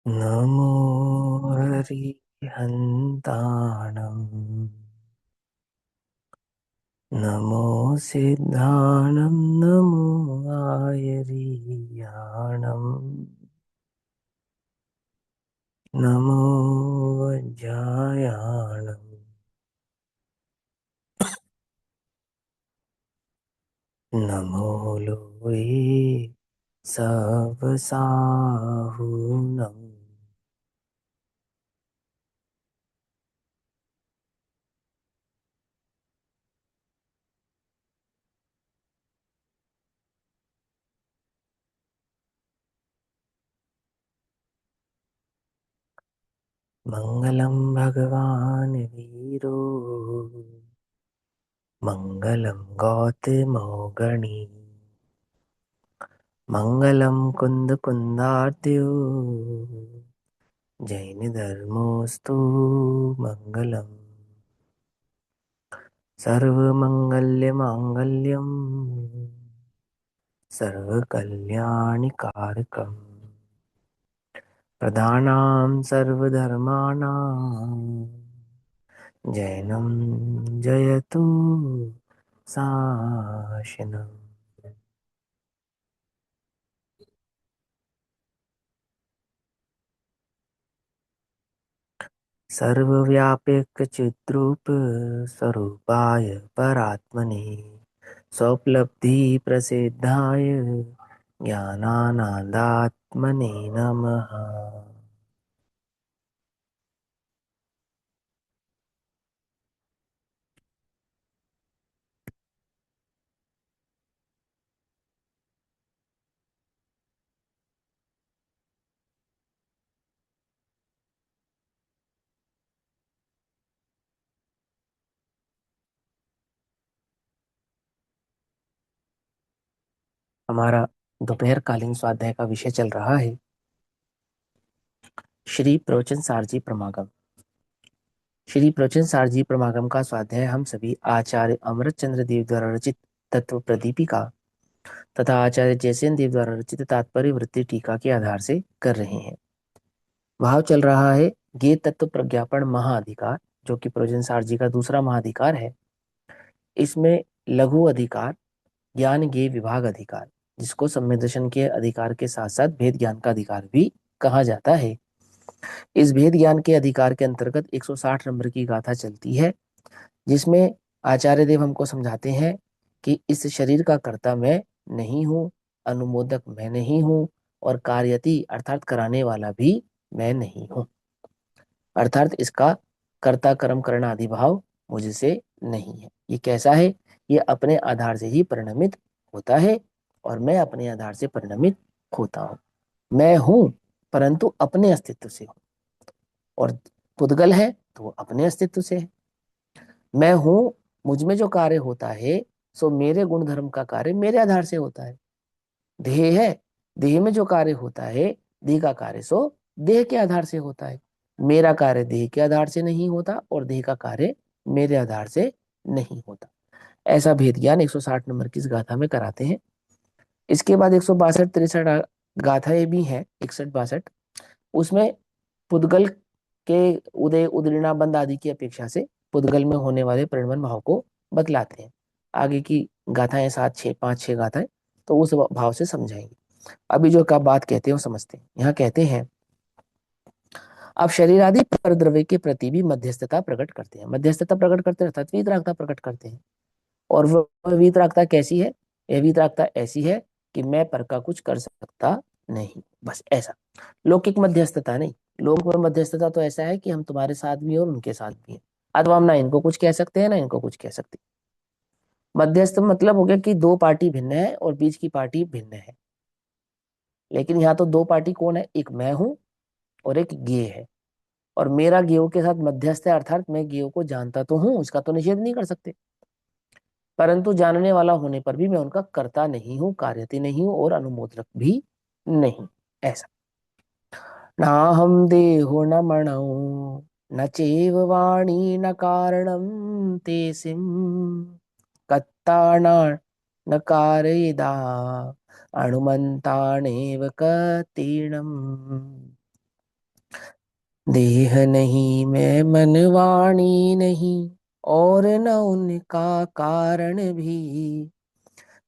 नमो हरिहन्ताणम् नमो सिद्धाणं नमो आयरीयाणम् नमो वज्रायाणम् नमो लोये सवसाहुनम् मङ्गलं भगवान् वीरो मङ्गलं गौतमो गणी मङ्गलं कुन्दकुन्दार्त्यो जैनधर्मोऽस्तु मङ्गलम् सर्वमङ्गल्यमाङ्गल्यम् सर्वकल्याणिकारकम् प्रधानां सर्वधर्माणां जैनं जयतु शासनम्। सर्वव्यापकचिद्रूप स्वरूपाय परात्मने स्वोपलब्धिप्रसिद्धाय ज्ञानानन्दात्मने नमः। हमारा दोपहर कालीन स्वाध्याय का विषय चल रहा है श्री प्रवचन सारजी प्रमागम। श्री प्रवचन सारजी प्रमागम का स्वाध्याय हम सभी आचार्य अमृत चंद्र देव द्वारा रचित तत्व प्रदीपिका तथा आचार्य जयसेन देव द्वारा रचित तात्पर्य वृत्ति टीका के आधार से कर रहे हैं। भाव चल रहा है ज्ञेय तत्व प्रज्ञापन महाअधिकार, जो कि प्रवचन सारजी का दूसरा महाअधिकार है। इसमें लघु अधिकार, ज्ञान ज्ञेय विभाग अधिकार, जिसको संवेदन के अधिकार के साथ साथ भेद ज्ञान का अधिकार भी कहा जाता है। इस भेद ज्ञान के अधिकार के अंतर्गत 160 नंबर की गाथा चलती है, जिसमें आचार्य देव हमको समझाते हैं कि इस शरीर का कर्ता मैं नहीं हूँ, अनुमोदक मैं नहीं हूँ, और कार्यति अर्थात कराने वाला भी मैं नहीं हूँ। अर्थात इसका कर्ता कर्म करना आदि भाव मुझसे नहीं है। ये कैसा है? ये अपने आधार से ही परिणमित होता है और मैं अपने आधार से परिणमित होता हूँ। मैं हूं परंतु अपने अस्तित्व से हूं, और पुद्गल है तो वो अपने अस्तित्व से है। मैं हूं, मुझ में जो कार्य होता है सो मेरे गुण धर्म का कार्य मेरे आधार से होता है। देह है, देह में जो कार्य होता है, देह का कार्य सो देह के आधार से होता है। मेरा कार्य देह के आधार से नहीं होता और देह का कार्य मेरे आधार से नहीं होता। ऐसा भेद ज्ञान 160 नंबर की इस गाथा में कराते हैं। इसके बाद 162 63 गाथाएं भी हैं, 61 62। उसमें पुद्गल के उदय उदरीणा बंद आदि की अपेक्षा से पुद्गल में होने वाले परिणमन भाव को बतलाते हैं। आगे की गाथाएं 7 6 5 6 गाथाएं तो उस भाव से समझाएंगे। अभी जो का बात कहते हैं वो समझते हैं। यहाँ कहते हैं अब शरीर आदि परद्रव्य के प्रति भी मध्यस्थता प्रकट करते हैं। मध्यस्थता प्रकट करते हैं अर्थात वीतरागता प्रकट करते हैं। और वह वीतरागता कैसी है? यह वीतरागता ऐसी है कि मैं पर का कुछ कर सकता नहीं, बस ऐसा। लौकिक मध्यस्थता नहीं। लोक में मध्यस्थता तो ऐसा है कि हम तुम्हारे साथ भी हैं और उनके साथ भी हैं, अथवा हम ना इनको कुछ कह सकते हैं ना इनको कुछ कह सकते। मध्यस्थ मतलब हो गया कि दो पार्टी भिन्न है और बीच की पार्टी भिन्न है। लेकिन यहाँ तो दो पार्टी कौन है? एक मैं हूं और एक ज्ञेय है, और मेरा ज्ञेय के साथ मध्यस्थ है, अर्थात मैं ज्ञेय को जानता तो हूं, इसका तो निषेध नहीं कर सकते, परंतु जानने वाला होने पर भी मैं उनका कर्ता नहीं हूं, कार्यति नहीं हूं और अनुमोदक भी नहीं। ऐसा। ना हम देहो न मणौ न चैव वाणी न कारणं ते सिम कत्ताना न कारयिदा अणुमन्तानेव कतीर्णम्। देह नहीं मैं मन वाणी नहीं, और न उनका कारण भी,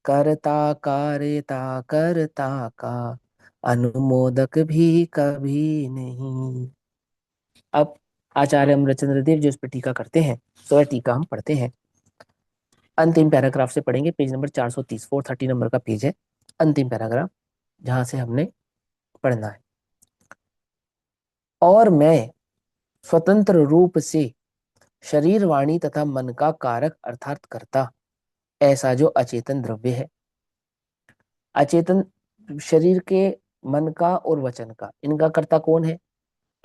करता कार्यता करता का अनुमोदक भी कभी नहीं। अब आचार्य अमरचंद्र देव जो इस पर टीका करते हैं, सो वह टीका हम पढ़ते हैं। अंतिम पैराग्राफ से पढ़ेंगे, पेज नंबर 430, 430 नंबर का पेज है, अंतिम पैराग्राफ जहां से हमने पढ़ना है। और मैं स्वतंत्र रूप से शरीर वाणी तथा मन का कारक अर्थात कर्ता, ऐसा जो अचेतन द्रव्य है। अचेतन शरीर के, मन का और वचन का, इनका कर्ता कौन है?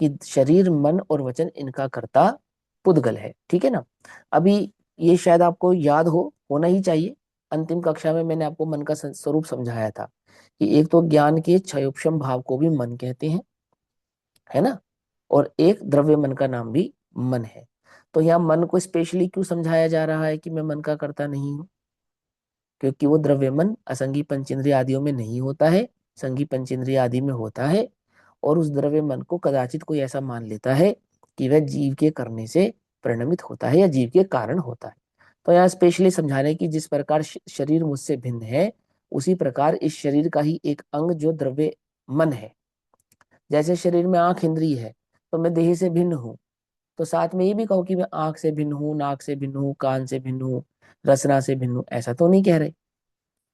कि शरीर मन और वचन इनका कर्ता पुद्गल है। ठीक है ना? अभी ये शायद आपको याद होना ही चाहिए। अंतिम कक्षा में मैंने आपको मन का स्वरूप समझाया था कि एक तो ज्ञान के क्षयोपशम भाव को भी मन कहते हैं, है ना, और एक द्रव्य मन का नाम भी मन है। तो यहाँ मन को स्पेशली क्यों समझाया जा रहा है कि मैं मन का कर्ता नहीं हूं? क्योंकि वो द्रव्य मन असंगी पंचेंद्रिय आदियों में नहीं होता है, संगी पंचेंद्रिय आदि में होता है। और उस द्रव्य मन को कदाचित कोई ऐसा मान लेता है कि वह जीव के करने से परिणमित होता है या जीव के कारण होता है। तो यहाँ स्पेशली समझाने की, जिस प्रकार शरीर मुझसे भिन्न है, उसी प्रकार इस शरीर का ही एक अंग जो द्रव्य मन है, जैसे शरीर में आंख इंद्रिय है, तो मैं देह से भिन्न हूँ, तो साथ में ये भी कहो कि मैं आंख से भिन्न हूँ, नाक से भिन्न हूँ, कान से भिन्न हूँ, रसना से भिन्न हूँ, ऐसा तो नहीं कह रहे।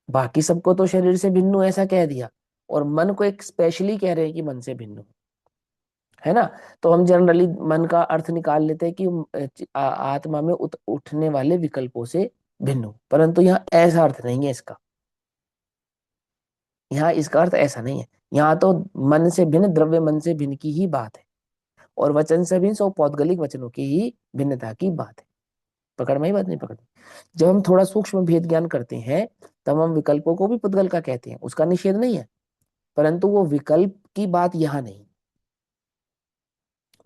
बाकी सबको तो शरीर से भिन्न हूँ ऐसा कह दिया, और मन को एक स्पेशली कह रहे हैं कि मन से भिन्न हूँ, है ना? तो हम जनरली मन का अर्थ निकाल लेते हैं कि आत्मा में उठने वाले विकल्पों से भिन्न हूँ, परंतु यहाँ ऐसा अर्थ नहीं है इसका। यहाँ इसका अर्थ ऐसा नहीं है। यहाँ तो मन से भिन्न, द्रव्य मन से भिन्न की ही बात है, और वचन से भिन्न, सो पौद्गलिक वचनों की ही भिन्नता की बात है। पकड़ में ही बात नहीं पकड़? जब हम थोड़ा सूक्ष्म भेद ज्ञान करते हैं, तब हम विकल्पों को भी पुद्गल का कहते हैं, उसका निषेध नहीं है, परंतु वो विकल्प की बात यहाँ नहीं।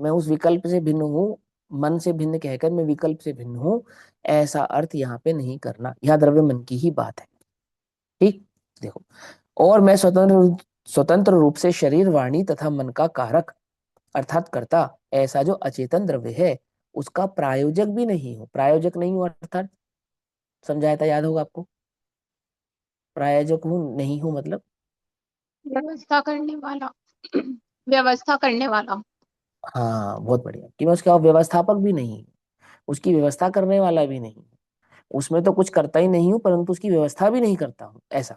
मैं उस विकल्प से भिन्न हूं, मन से भिन्न कहकर मैं विकल्प से भिन्न हूं, ऐसा अर्थ यहाँ पे नहीं करना। यहाँ द्रव्य मन की ही बात है। ठीक, देखो, और मैं स्वतंत्र स्वतंत्र रूप से शरीर वाणी तथा मन का कारक अर्थात कर्ता, ऐसा जो अचेतन द्रव्य है, उसका प्रायोजक भी नहीं हूं। प्रायोजक नहीं हूं अर्थात समझाया था, याद होगा आपको। प्रायोजक हूं नहीं हूं मतलब व्यवस्था करने वाला। व्यवस्था करने वाला। हाँ, बहुत बढ़िया, कि मैं उसका व्यवस्थापक भी नहीं, उसकी व्यवस्था करने वाला भी नहीं, उसमें तो कुछ करता ही नहीं हूं, परंतु उसकी व्यवस्था भी नहीं करता हूं, ऐसा।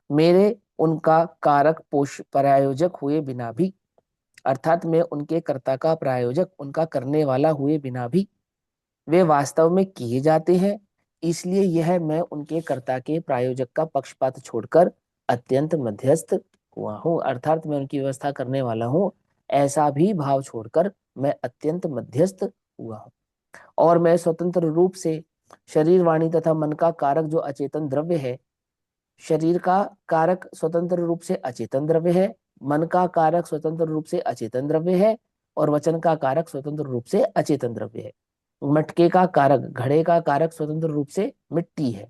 मेरे उनका कारक पोष प्रायोजक हुए बिना भी, अर्थात मैं उनके कर्ता का प्रायोजक, उनका करने वाला हुए बिना भी वे वास्तव में किए जाते हैं। इसलिए यह मैं उनके कर्ता के प्रायोजक का पक्षपात छोड़कर अत्यंत मध्यस्थ हुआ हूँ, अर्थात मैं उनकी व्यवस्था करने वाला हूँ, ऐसा भी भाव छोड़कर मैं अत्यंत मध्यस्थ हुआ हूँ। और मैं स्वतंत्र रूप से शरीर वाणी तथा मन का कारक जो अचेतन द्रव्य है, शरीर का कारक स्वतंत्र रूप से अचेतन द्रव्य है, मन का कारक स्वतंत्र रूप से अचेतन द्रव्य है, और वचन का कारक स्वतंत्र रूप से अचेतन द्रव्य है। मटके का कारक, घड़े का कारक स्वतंत्र रूप से मिट्टी है।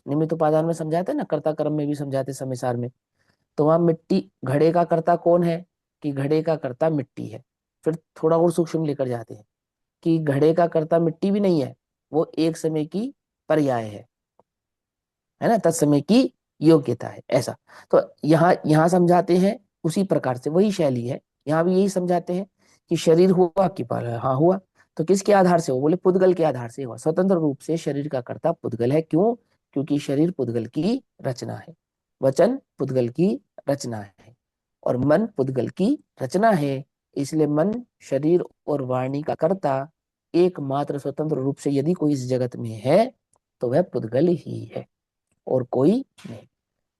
निमित्त उपादान में समझाते हैं ना, कर्ता कर्म में भी समझाते समय सार में। तो वहां मिट्टी, घड़े का कर्ता कौन है? कि घड़े का कर्ता मिट्टी है। फिर थोड़ा और सूक्ष्म लेकर जाते हैं कि घड़े का कर्ता मिट्टी भी नहीं है, वो एक समय की पर्याय है ना, तत्समय की योग्यता है, ऐसा। तो यहाँ यहाँ समझाते हैं उसी प्रकार से, वही शैली है, यहाँ भी यही समझाते हैं कि शरीर हुआ कि हाँ हुआ, तो किसके आधार से हो? बोले पुद्गल के आधार से हुआ। स्वतंत्र रूप से शरीर का कर्ता पुद्गल है। क्यों? क्योंकि शरीर पुद्गल की रचना है, वचन पुद्गल की रचना है, और मन पुद्गल की रचना है। इसलिए मन, शरीर और वाणी का कर्ता एकमात्र स्वतंत्र रूप से यदि कोई इस जगत में है, तो वह पुद्गल ही है और कोई नहीं।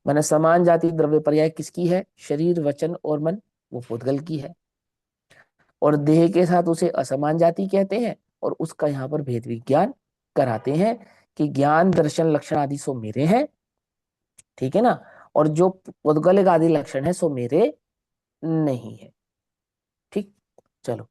माने समान जाति द्रव्य पर्याय किसकी है? शरीर, वचन और मन, वो पुद्गल की है। और देह के साथ उसे असमान जाति कहते हैं, और उसका यहाँ पर भेद विज्ञान कराते हैं कि ज्ञान दर्शन लक्षण आदि सो मेरे हैं, ठीक है ना, और जो पुद्गलिक आदि लक्षण है सो मेरे नहीं है। ठीक, चलो,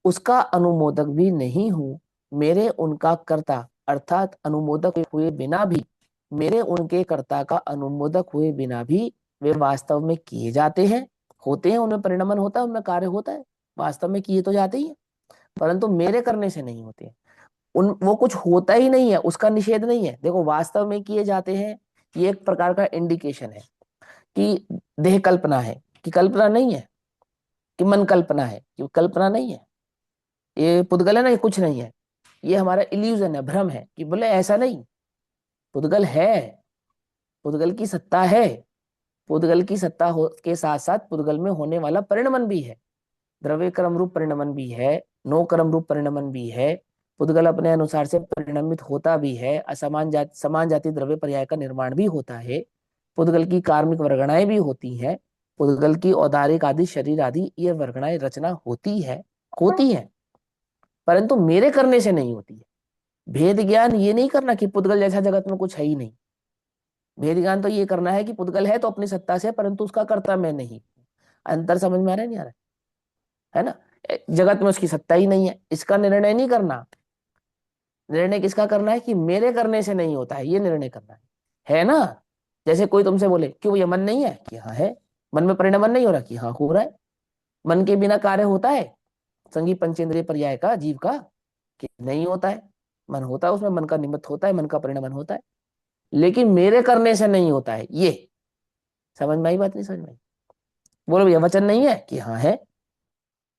उसका अनुमोदक भी नहीं हूं, मेरे उनका कर्ता, अर्थात अनुमोदक हुए बिना भी, मेरे उनके कर्ता का अनुमोदक हुए बिना भी वे वास्तव में किए जाते हैं, होते हैं, उनमें परिणमन होता है, उनमें कार्य होता है, वास्तव में किए तो जाते ही हैं, परंतु मेरे करने से नहीं होते। उन वो कुछ होता ही नहीं है, उसका निषेध नहीं है। देखो वास्तव में किए जाते हैं, ये एक प्रकार का इंडिकेशन है कि देह कल्पना है, कि कल्पना नहीं है, कि मन कल्पना है, कि कल्पना नहीं है, ये पुद्गल है ना, ये कुछ नहीं है, ये हमारा इल्यूजन है, भ्रम है, कि बोले ऐसा नहीं, पुद्गल है, पुद्गल की सत्ता है, पुद्गल की सत्ता के साथ साथ पुद्गल में होने वाला परिणमन भी है, द्रव्य कर्म रूप परिणमन भी है, नो कर्म रूप परिणमन भी है, पुद्गल अपने अनुसार से परिणमित होता भी है, समान जाति द्रव्य पर्याय का निर्माण भी होता है, पुद्गल की कार्मिक वर्गणाएं भी होती हैं, पुद्गल की औदारिक आदि शरीर आदि ये वर्गणाएं रचना होती है, परंतु मेरे करने से नहीं होती है। भेद ज्ञान ये नहीं करना कि पुद्गल जैसा जगत में कुछ है ही नहीं। भेद ज्ञान तो ये करना है कि पुद्गल है तो अपनी सत्ता से, परंतु उसका कर्ता मैं नहीं। अंतर समझ में आ रहा है, नहीं आ रहा है ना? जगत में उसकी सत्ता ही नहीं है, इसका निर्णय नहीं करना। निर्णय किसका करना है? कि मेरे करने से नहीं होता है, ये निर्णय करना है ना? जैसे कोई तुमसे बोले क्यों ये मन नहीं है, कि हाँ है। मन में परिणमन नहीं हो रहा, कि हाँ हो रहा है। मन के बिना कार्य होता है संगी पंचेंद्रिय पर्याय का जीव का, कि नहीं होता है। मन होता है, उसमें मन का निमित्त होता है, मन का परिणमन होता है, लेकिन मेरे करने से नहीं होता है। ये समझ में आई बात? नहीं समझ में आई? बोलो भैया वचन नहीं है, कि हाँ है।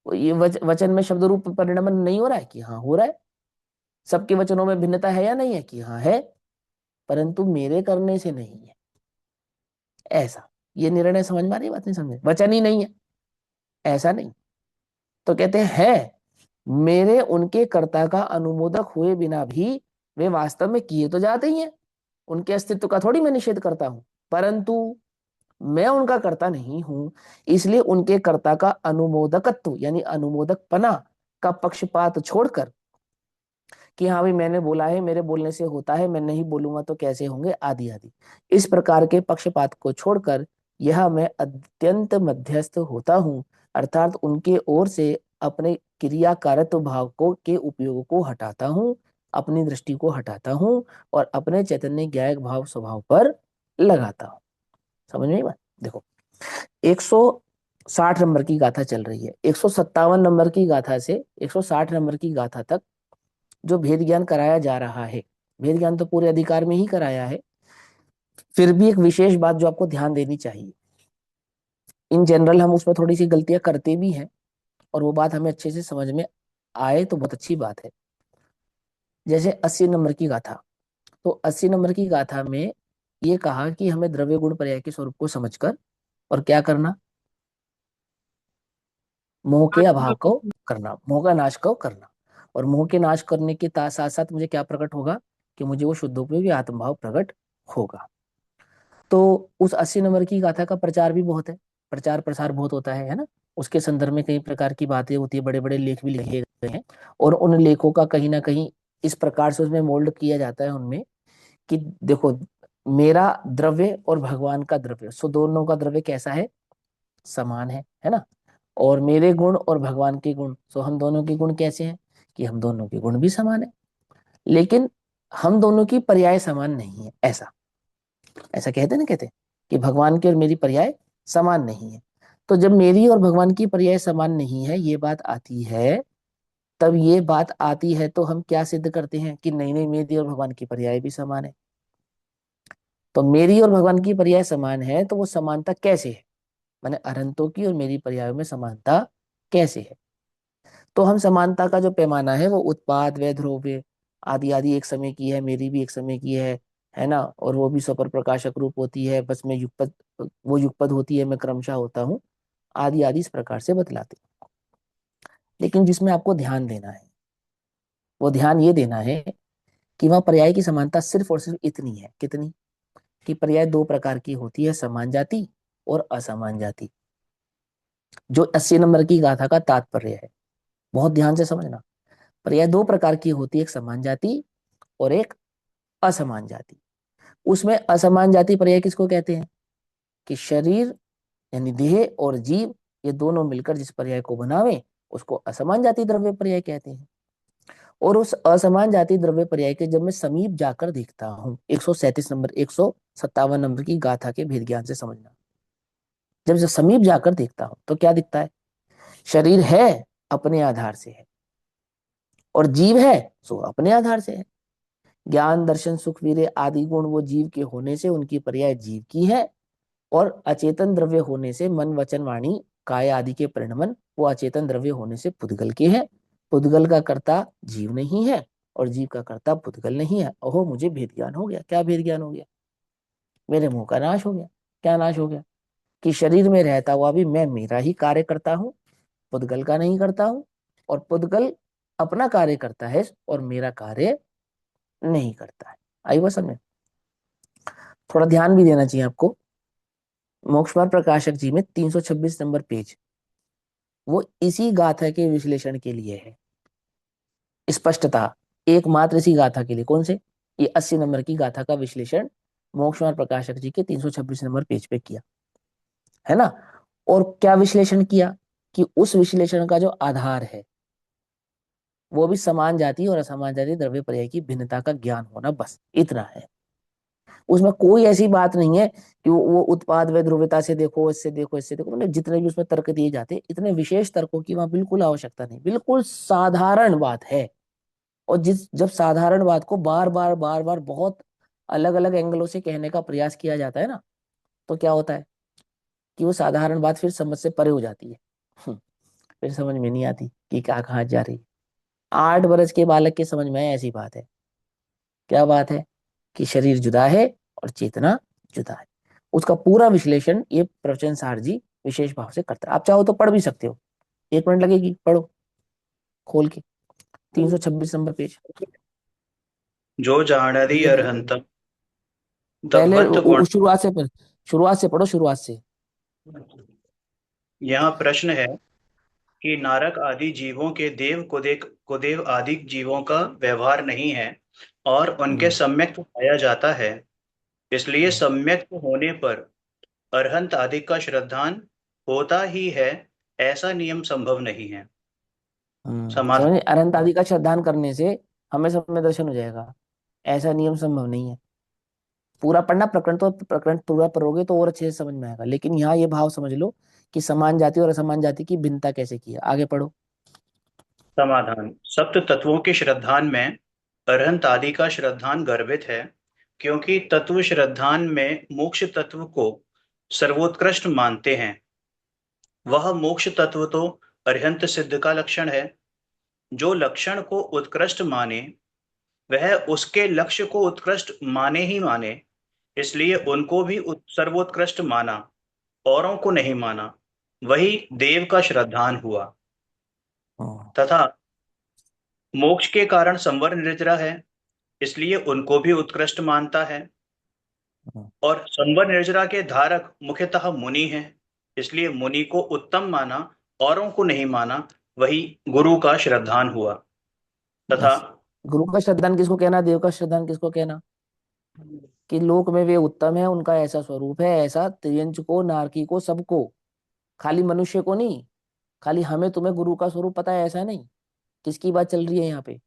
ये वचन में शब्द रूप परिणमन नहीं हो रहा है, कि हाँ हो रहा है। सबके वचनों में भिन्नता है या नहीं है, कि हाँ है, परंतु मेरे करने से नहीं है। ऐसा ये निर्णय समझ में आ रही है? बात नहीं समझ? वचन ही नहीं है, ऐसा नहीं। तो कहते हैं है, मेरे उनके कर्ता का अनुमोदक हुए बिना भी वे वास्तव में किए तो जाते ही हैं। उनके अस्तित्व का थोड़ी मैं निषेध करता हूं, परंतु मैं उनका कर्ता नहीं हूं, इसलिए उनके कर्ता का अनुमोदकत्व यानी अनुमोदकपना का पक्षपात छोड़कर, कि हाँ भाई मैंने बोला है, मेरे बोलने से होता है, मैं नहीं बोलूंगा तो कैसे होंगे, आदि आदि, इस प्रकार के पक्षपात को छोड़कर यह मैं अत्यंत मध्यस्थ होता हूं, अर्थात उनके ओर से अपने क्रियाकारत्व भाव को के उपयोग को हटाता हूं, अपनी दृष्टि को हटाता हूं, और अपने चैतन्य ज्ञायक भाव स्वभाव पर लगाता हूं। समझ में आई बात? देखो 160 नंबर की गाथा चल रही है, 157 नंबर की गाथा से 160 नंबर की गाथा तक जो भेद ज्ञान कराया जा रहा है, भेद ज्ञान तो पूरे अधिकार में ही कराया है, फिर भी एक विशेष बात जो आपको ध्यान देनी चाहिए। इन जनरल हम उसमें थोड़ी सी गलतियां करते भी हैं, और वो बात हमें अच्छे से समझ में आए तो बहुत अच्छी बात है। जैसे 80 नंबर की गाथा, तो 80 नंबर की गाथा में ये कहा कि हमें द्रव्य गुण पर्याय के स्वरूप को समझकर और क्या करना, मोह के अभाव को करना, मोह का नाश को करना, और मोह के नाश करने के साथ साथ मुझे क्या प्रकट होगा, कि मुझे वो शुद्धोपयोगी आत्मभाव प्रकट होगा। तो उस 80 नंबर की गाथा का प्रचार भी बहुत है, प्रचार प्रसार बहुत होता है ना? उसके संदर्भ में कई प्रकार की बातें होती है, बड़े बड़े लेख भी लिखे गए हैं, और उन लेखों का कहीं ना कहीं इस प्रकार से उसमें मोल्ड किया जाता है उनमें, कि देखो मेरा द्रव्य और भगवान का द्रव्य, सो दोनों का द्रव्य कैसा है, समान है ना? और मेरे गुण और भगवान के गुण, सो हम दोनों के गुण कैसे हैं, कि हम दोनों के गुण भी समान है, लेकिन हम दोनों की पर्याय समान नहीं है। ऐसा ऐसा कहते ना, कहते कि भगवान की और मेरी पर्याय समान नहीं है। तो जब मेरी और भगवान की पर्याय समान नहीं है, ये बात आती है, तब ये बात आती है तो हम क्या सिद्ध करते हैं, कि नहीं नहीं मेरी और भगवान की पर्याय भी समान है। तो मेरी और भगवान की पर्याय समान है, तो वो समानता कैसे है, माने अनंतों की और मेरी पर्यायों में समानता कैसे है? तो हम समानता का जो पैमाना है वो उत्पाद व ध्रुव्य आदि आदि एक समय की है, मेरी भी एक समय की है ना? और वो भी स्वपर प्रकाशक रूप होती है, बस मैं युगपद, वो युगपद होती है, मैं क्रमशः होता हूँ, आदि आदि इस प्रकार से बतलाते हैं। लेकिन जिसमें आपको ध्यान देना है, वो ध्यान ये देना है कि वहां पर्याय की समानता सिर्फ और सिर्फ इतनी है, कितनी, कि पर्याय दो प्रकार की होती है, समान जाति और असमान जाति, जो 80 नंबर की गाथा का तात्पर्य है। बहुत ध्यान से समझना, पर्याय दो प्रकार की होती है, एक समान जाति और एक असमान जाति। उसमें असमान जाति पर्याय किसको कहते हैं, कि शरीर यानी देह और जीव ये दोनों मिलकर जिस पर्याय को बनावे उसको असमान जाति द्रव्य पर्याय कहते हैं। और उस असमान जाति द्रव्य पर्याय के जब मैं समीप जाकर देखता हूं, 137 नंबर 157 नंबर की गाथा के भेद ज्ञान से समझना, जब समीप जाकर देखता हूं तो क्या दिखता है, शरीर है अपने आधार से है, और जीव है सो अपने आधार से है। ज्ञान दर्शन सुख वीर्य आदि गुण वो जीव के होने से उनकी पर्याय जीव की है, और अचेतन द्रव्य होने से मन वचन वाणी काय आदि के परिणमन वो अचेतन द्रव्य होने से पुद्गल के है। पुद्गल का कर्ता जीव नहीं है और जीव का कर्ता पुद्गल नहीं है। ओहो, मुझे भेद ज्ञान हो गया। क्या भेद ज्ञान हो गया? मेरे मुंह का नाश हो गया। क्या नाश हो गया? कि शरीर में रहता हुआ भी मैं मेरा ही कार्य करता हूँ, पुद्गल का नहीं करता हूँ, और पुद्गल अपना कार्य करता है और मेरा कार्य नहीं करता है। आई बात समझ में? थोड़ा ध्यान भी देना चाहिए आपको। मोक्षमार्ग प्रकाशक जी में 326 नंबर पेज वो इसी गाथा के विश्लेषण के लिए है। स्पष्टता एकमात्र इसी गाथा के लिए। कौन से? ये 80 नंबर की गाथा का विश्लेषण मोक्षमार्ग प्रकाशक जी के 326 नंबर पेज पे किया है ना। और क्या विश्लेषण किया? कि उस विश्लेषण का जो आधार है वो भी समान जाति और असमान जाति द्रव्य पर्याय की भिन्नता का ज्ञान होना, बस इतना है। उसमें कोई ऐसी बात नहीं है कि वो उत्पाद व ध्रुवता से देखो, इससे देखो, इससे देखो, मतलब जितने भी उसमें तर्क दिए जाते हैं इतने विशेष तर्कों की वहां बिल्कुल आवश्यकता नहीं। बिल्कुल साधारण बात है। और जिस जब साधारण बात को बार बार बार बार बहुत अलग अलग एंगलों से कहने का प्रयास किया जाता है ना, तो क्या होता है कि वो साधारण बात फिर समझ से परे हो जाती है। फिर समझ में नहीं आती कि क्या कहाँ जा रही। 8 वर्ष के बालक के समझ में आए ऐसी बात है। क्या बात है? कि शरीर जुदा है और चेतना जुदा है। उसका पूरा विश्लेषण ये प्रवचन सार जी विशेष भाव से करता है। आप चाहो तो पढ़ भी सकते हो, 1 मिनट लगेगी, पढ़ो खोल के 326 नंबर पेज। जो जाणरी धीरे धीरे पढ़ो। अरहंतम पहले तद्वत गुण। शुरुआत से पढ़, शुरुआत से पढ़ो, शुरुआत से। यहाँ प्रश्न है कि नारक आदि जीवों के देव कुदेव आदि जीवों का व्यवहार नहीं है और उनके हम्म, सम्यक पाया जाता है, इसलिए हम्म, सम्यक होने पर अरहंत आदि का श्रद्धान होता ही है, ऐसा नियम संभव नहीं है। समाधान। समझे? अनंत आदि का श्रद्धान करने से हमें सब में दर्शन हो जाएगा, ऐसा नियम संभव नहीं है। पूरा पढ़ना, प्रकरण तो प्रकरण पूरा पढ़ोगे तो और अच्छे से समझ में आएगा। लेकिन यहाँ ये भाव समझ लो कि समान जाति और असमान जाति की भिन्नता कैसे की है। आगे पढ़ो। समाधान। सप्त तत्वों के श्रद्धान में अरहंत आदि का श्रद्धान गर्भित है, क्योंकि तत्व श्रद्धान में मोक्ष तत्व को सर्वोत्कृष्ट मानते हैं। वह मोक्ष तत्व तो अरिहंत सिद्ध का लक्षण है। जो लक्षण को उत्कृष्ट माने वह उसके लक्ष्य को उत्कृष्ट माने ही माने, इसलिए उनको भी सर्वोत्कृष्ट माना, औरों को नहीं माना। वही देव का श्रद्धान हुआ। हम्म, तथा मोक्ष के कारण संवर निर्जरा है, इसलिए उनको भी उत्कृष्ट मानता है। हम्म, और संवर निर्जरा के धारक मुख्यतः मुनि हैं, इसलिए मुनि को उत्तम माना, औरों को नहीं माना। वही गुरु का श्रद्धान हुआ। तथा बस गुरु का श्रद्धान किसको कहना, देव का श्रद्धान किसको कहना? कि लोक में वे उत्तम है, उनका ऐसा स्वरूप है, ऐसा त्रियंच को, नारकी को, सबको, खाली मनुष्य को नहीं। खाली हमें तुम्हें गुरु का स्वरूप पता है ऐसा नहीं। किसकी बात चल रही है यहाँ पे?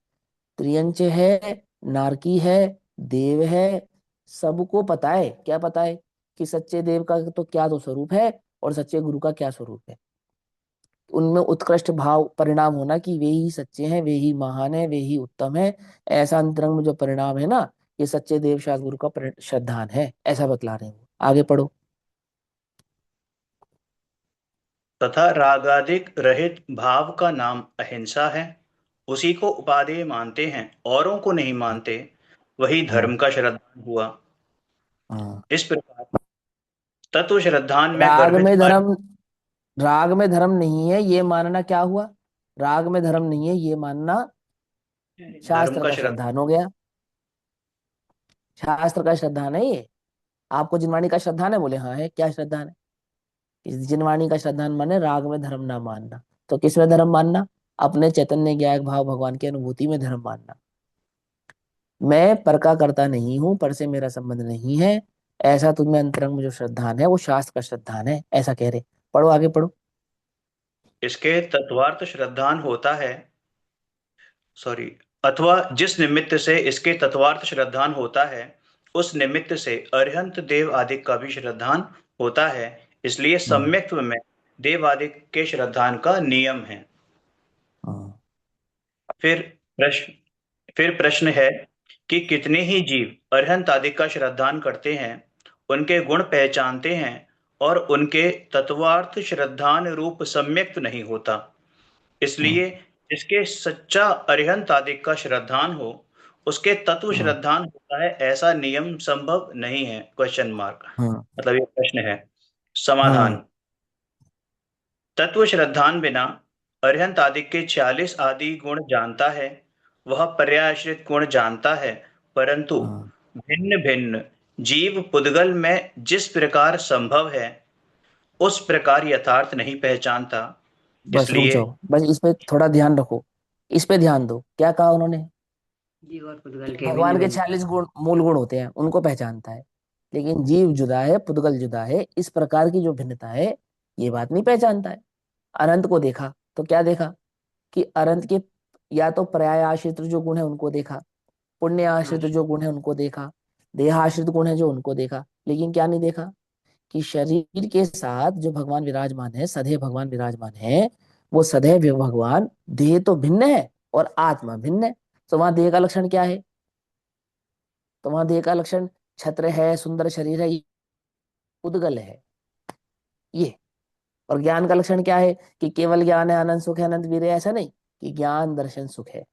त्रियंच है, नारकी है, देव है, सबको पता है। क्या पता है? कि सच्चे देव का तो क्या तो स्वरूप है और सच्चे गुरु का क्या स्वरूप है। उनमें उत्कृष्ट भाव परिणाम होना कि वे ही सच्चे हैं, वे ही महान है, वे ही उत्तम है। ऐसा अंतरंग में जो परिणाम है ना, ये सच्चे देव शास्त्र गुरु का श्रद्धान है, ऐसा बतला रहे हैं वो। आगे पढ़ो। तथा रागादिक रहित भाव का नाम अहिंसा है। उसी को उपादेय मानते हैं, औरों को नहीं मानते। वही हाँ, धर्म का श्रद्धान हुआ। हाँ। इस प्रकार तत्व श्रद्धान में राग गर्भित में धर्म, राग में धर्म नहीं है ये मानना क्या हुआ? राग में धर्म नहीं है ये मानना धर्म शास्त्र का का श्रद्धान। श्रद्धान हो गया। शास्त्र का श्रद्धान है ये। आपको जिनवाणी का श्रद्धान है? बोले हाँ है। क्या श्रद्धान है? इस जिनवाणी का श्रद्धान माने राग में धर्म ना मानना। तो किस में धर्म मानना? अपने चैतन्य ज्ञायक भाव भगवान की अनुभूति में धर्म मानना। मैं पर का करता नहीं हूं, पर से मेरा संबंध नहीं है, ऐसा तुम्हें अंतरंग में जो श्रद्धान है वो शास्त्र का श्रद्धान है, ऐसा कह रहे। पढ़ो, आगे पढ़ो। इसके तत्वार्थ श्रद्धान होता है, सॉरी, अथवा जिस निमित्त से इसके तत्वार्थ श्रद्धान होता है, उस निमित्त से अरिहंत देव आदि का भी श्रद्धान होता है, इसलिए हम्म, सम्यक्त्व में देव आदि के श्रद्धान का नियम है। फिर प्रश्न फिर प्रश्न है कि कितने ही जीव अरहंत आदि का श्रद्धान करते हैं, उनके गुण पहचानते हैं और उनके तत्वार्थ श्रद्धान रूप सम्यक्त नहीं होता। इसलिए जिसके सच्चा अरिहंत आदि का श्रद्धान हो, उसके तत्व हम्म श्रद्धान होता है, ऐसा नियम संभव नहीं है। Question mark. हम्म मतलब ये प्रश्न है। हम्म समाधान। तत्व श्रद्धान बिना अरिहंत आदि के 46 आदि गुण जानता है, वह पर्याश्रित गुण जानता है, परंतु हम्म। भिन्न भिन्न जीव पुद्गल में जिस प्रकार संभव है, उस प्रकार यथार्थ नहीं पहचानता। बस रुक इसलिए जाओ, बस इस पे थोड़ा ध्यान रखो, इस पे ध्यान दो। क्या कहा उन्होंने? जीव और पुद्गल कि के भिन्न भगवान के भिन्न 46 गुण, मूल गुण होते हैं, उनको पहचानता है, लेकिन जीव जुदा है, पुद्गल जुदा है, इस प्रकार की जो भिन्नता है, ये बात नहीं पहचानता है। अनंत को देखा तो क्या देखा? कि अनंत के या तो पर्याय आश्रित जो गुण है उनको देखा, पुण्य आश्रित जो गुण है उनको देखा, देह आश्रित गुण है जो उनको देखा, लेकिन क्या नहीं देखा? कि शरीर के साथ जो भगवान विराजमान है, सदैव भगवान विराजमान है, वो सदैव भगवान देह तो भिन्न है और आत्मा भिन्न है। तो वहां देह का लक्षण क्या है? तो वहां देह का लक्षण छत्र है, सुंदर शरीर है, ये उद्गल है ये। और ज्ञान का लक्षण क्या है? कि केवल ज्ञान है, आनंद सुख है, अनंत वीर है, ऐसा नहीं कि ज्ञान दर्शन सुख है,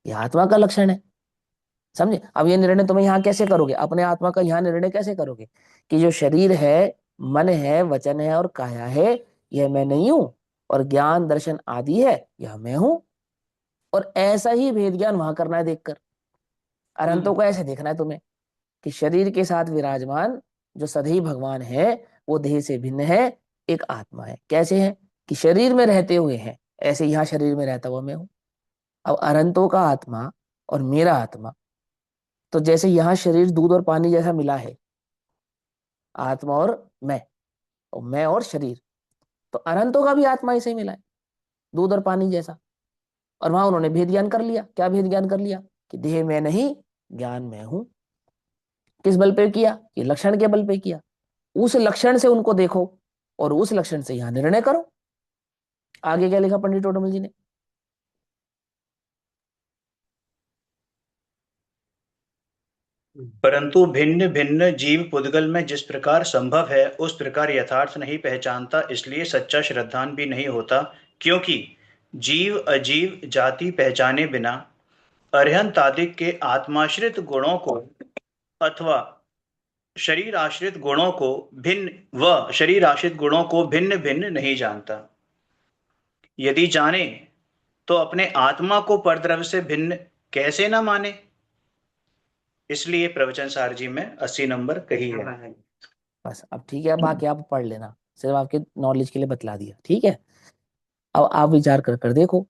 ये आत्मा का लक्षण है। समझे? अब ये निर्णय तुम्हें यहाँ कैसे करोगे, अपने आत्मा का यहाँ निर्णय कैसे करोगे? कि जो शरीर है, मन है, वचन है और काया है, यह मैं नहीं हूं, और ज्ञान दर्शन आदि है, यह मैं हूं। और ऐसा ही भेद ज्ञान वहां करना है देखकर। अनंतों को ऐसे देखना है तुम्हें कि शरीर के साथ विराजमान जो सदैव भगवान है, वो देह से भिन्न है, एक आत्मा है। कैसे है? कि शरीर में रहते हुए है, ऐसे यहाँ शरीर में रहता हुआ मैं हूं। अब अनंतों का आत्मा और मेरा आत्मा, तो जैसे यहाँ शरीर दूध और पानी जैसा मिला है, आत्मा और मैं और शरीर, तो अनंतों का भी आत्मा ऐसे ही मिला है, दूध और पानी जैसा। और वहां उन्होंने भेद ज्ञान कर लिया। क्या भेद ज्ञान कर लिया? कि देह में नहीं, ज्ञान में हूं। किस बल पे किया? कि लक्षण के बल पे किया। उस लक्षण से उनको देखो और उस लक्षण से यहां निर्णय करो। आगे क्या लिखा पंडित टोडरमल जी ने? परंतु भिन्न भिन्न जीव पुद्गल में जिस प्रकार संभव है, उस प्रकार यथार्थ नहीं पहचानता, इसलिए सच्चा श्रद्धान भी नहीं होता। क्योंकि जीव अजीव जाति पहचाने बिना अरहंतादिक के आत्माश्रित गुणों को अथवा शरीर आश्रित गुणों को भिन्न भिन्न नहीं जानता। यदि जाने तो अपने आत्मा को परद्रव्य से भिन्न कैसे न माने। इसलिए प्रवचन सार जी में 80 नंबर कही है। बस अब ठीक है, बाकी आप पढ़ लेना, सिर्फ आपके नॉलेज के लिए बतला दिया, ठीक है? अब आप विचार कर कर देखो।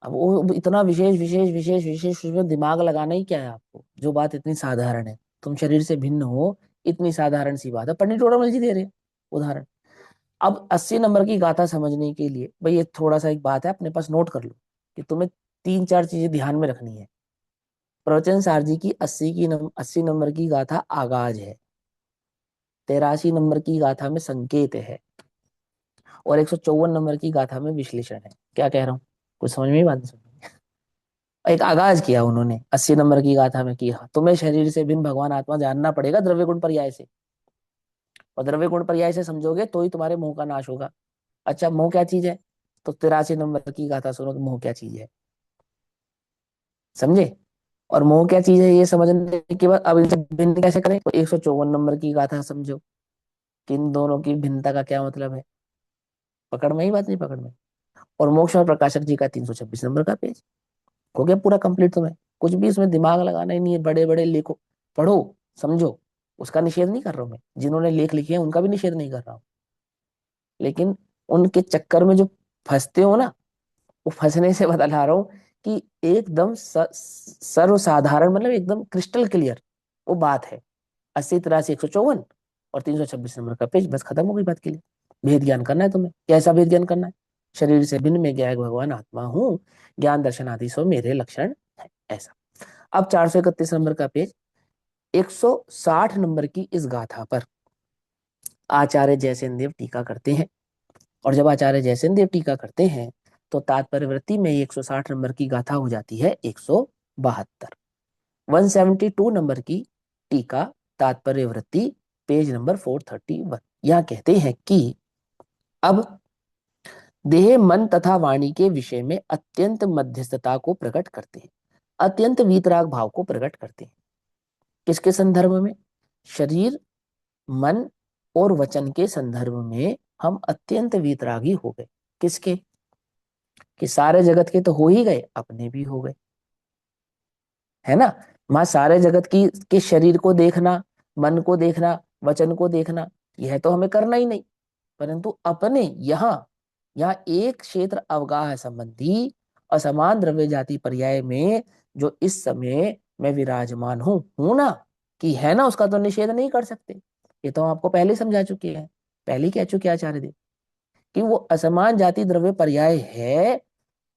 अब वो इतना विशेष विशेष विशेष विशेष उसमें दिमाग लगाना ही क्या है आपको? जो बात इतनी साधारण है, तुम शरीर से भिन्न हो, इतनी साधारण सी बात है, पंडित टोडामल जी दे रहे हैं उदाहरण। अब 80 नंबर की गाथा समझने के लिए भाई ये थोड़ा सा एक बात है, अपने पास नोट कर लो कि तुम्हें तीन चार चीजें ध्यान में रखनी है। प्रवचन सार जी की 80 नंबर की गाथा आगाज है, 83 नंबर की गाथा में संकेत है, और 154 नंबर की गाथा में विश्लेषण है। क्या कह रहा हूँ? कुछ समझ में ही बात नहीं समझ में? एक आगाज किया उन्होंने 80 नंबर की गाथा में कि हाँ, तुम्हें शरीर से भिन्न भगवान आत्मा जानना पड़ेगा द्रव्य गुण पर्याय से, और द्रव्य गुण पर्याय से समझोगे तो ही तुम्हारे मोह का नाश होगा। अच्छा, मोह क्या चीज है? तो 83 नंबर की गाथा सुनो कि मोह क्या चीज है, समझे? और मोह क्या चीज है ये समझने के बाद अब इनसे भिन्न कैसे करें, तो 154 नंबर की गाथा समझो कि इन दोनों की भिन्नता का क्या मतलब है। पकड़ में ही बात नहीं? पकड़ में। और मोक्ष और प्रकाशक जी का 326 नंबर का पेज हो गया पूरा कंप्लीट। तुम्हें कुछ भी इसमें दिमाग लगाना ही नहीं है, बड़े बड़े लिखो, पढ़ो, समझो। उसका निषेध नहीं कर रहा हूं मैं, जिन्होंने लेख लिखे हैं उनका भी निषेध नहीं कर रहा हूं, लेकिन उनके चक्कर में जो फंसते हो ना, वो फंसने से बता रहा हूँ कि एकदम सर्वसाधारण, मतलब एकदम क्रिस्टल क्लियर वो बात है। 80, 83, 154 और 326 नंबर का पेज, बस खत्म हो गई बात के लिए। भेद ज्ञान करना है तुम्हें। कैसा भेद ज्ञान करना है? शरीर से भिन्न में गया भगवान आत्मा हूँ, ज्ञान दर्शन आदि सो मेरे लक्षण है, ऐसा। अब 431 नंबर का पेज, 160 नंबर की इस गाथा पर आचार्य जयसेन देव टीका करते हैं। और जब आचार्य जयसेन देव टीका करते हैं तो तात्पर्यवृत्ति में 160 नंबर की गाथा हो जाती है 172। 172 नंबर की टीका तात्पर्यवृत्ति पेज नंबर 431। यहाँ कहते हैं कि अब देह मन तथा वाणी के विषय में अत्यंत मध्यस्थता को प्रकट करते हैं, अत्यंत वीतराग भाव को प्रकट करते हैं। किसके संदर्भ में? शरीर, मन और वचन के संदर्भ में हम अत्यंत वीतरागी हो गए। किसके? कि सारे जगत के तो हो ही गए, अपने भी हो गए, है ना। मां सारे जगत की के शरीर को देखना, मन को देखना, वचन को देखना, यह तो हमें करना ही नहीं, परंतु अपने यहाँ एक क्षेत्र अवगाह संबंधी असमान द्रव्य जाति पर्याय में जो इस समय मैं विराजमान हूं ना, कि है ना, उसका तो निषेध नहीं कर सकते। ये तो हम आपको पहले समझा चुके हैं, पहले ही कह चुके हैं आचार्य देव कि वो असमान जाति द्रव्य पर्याय है,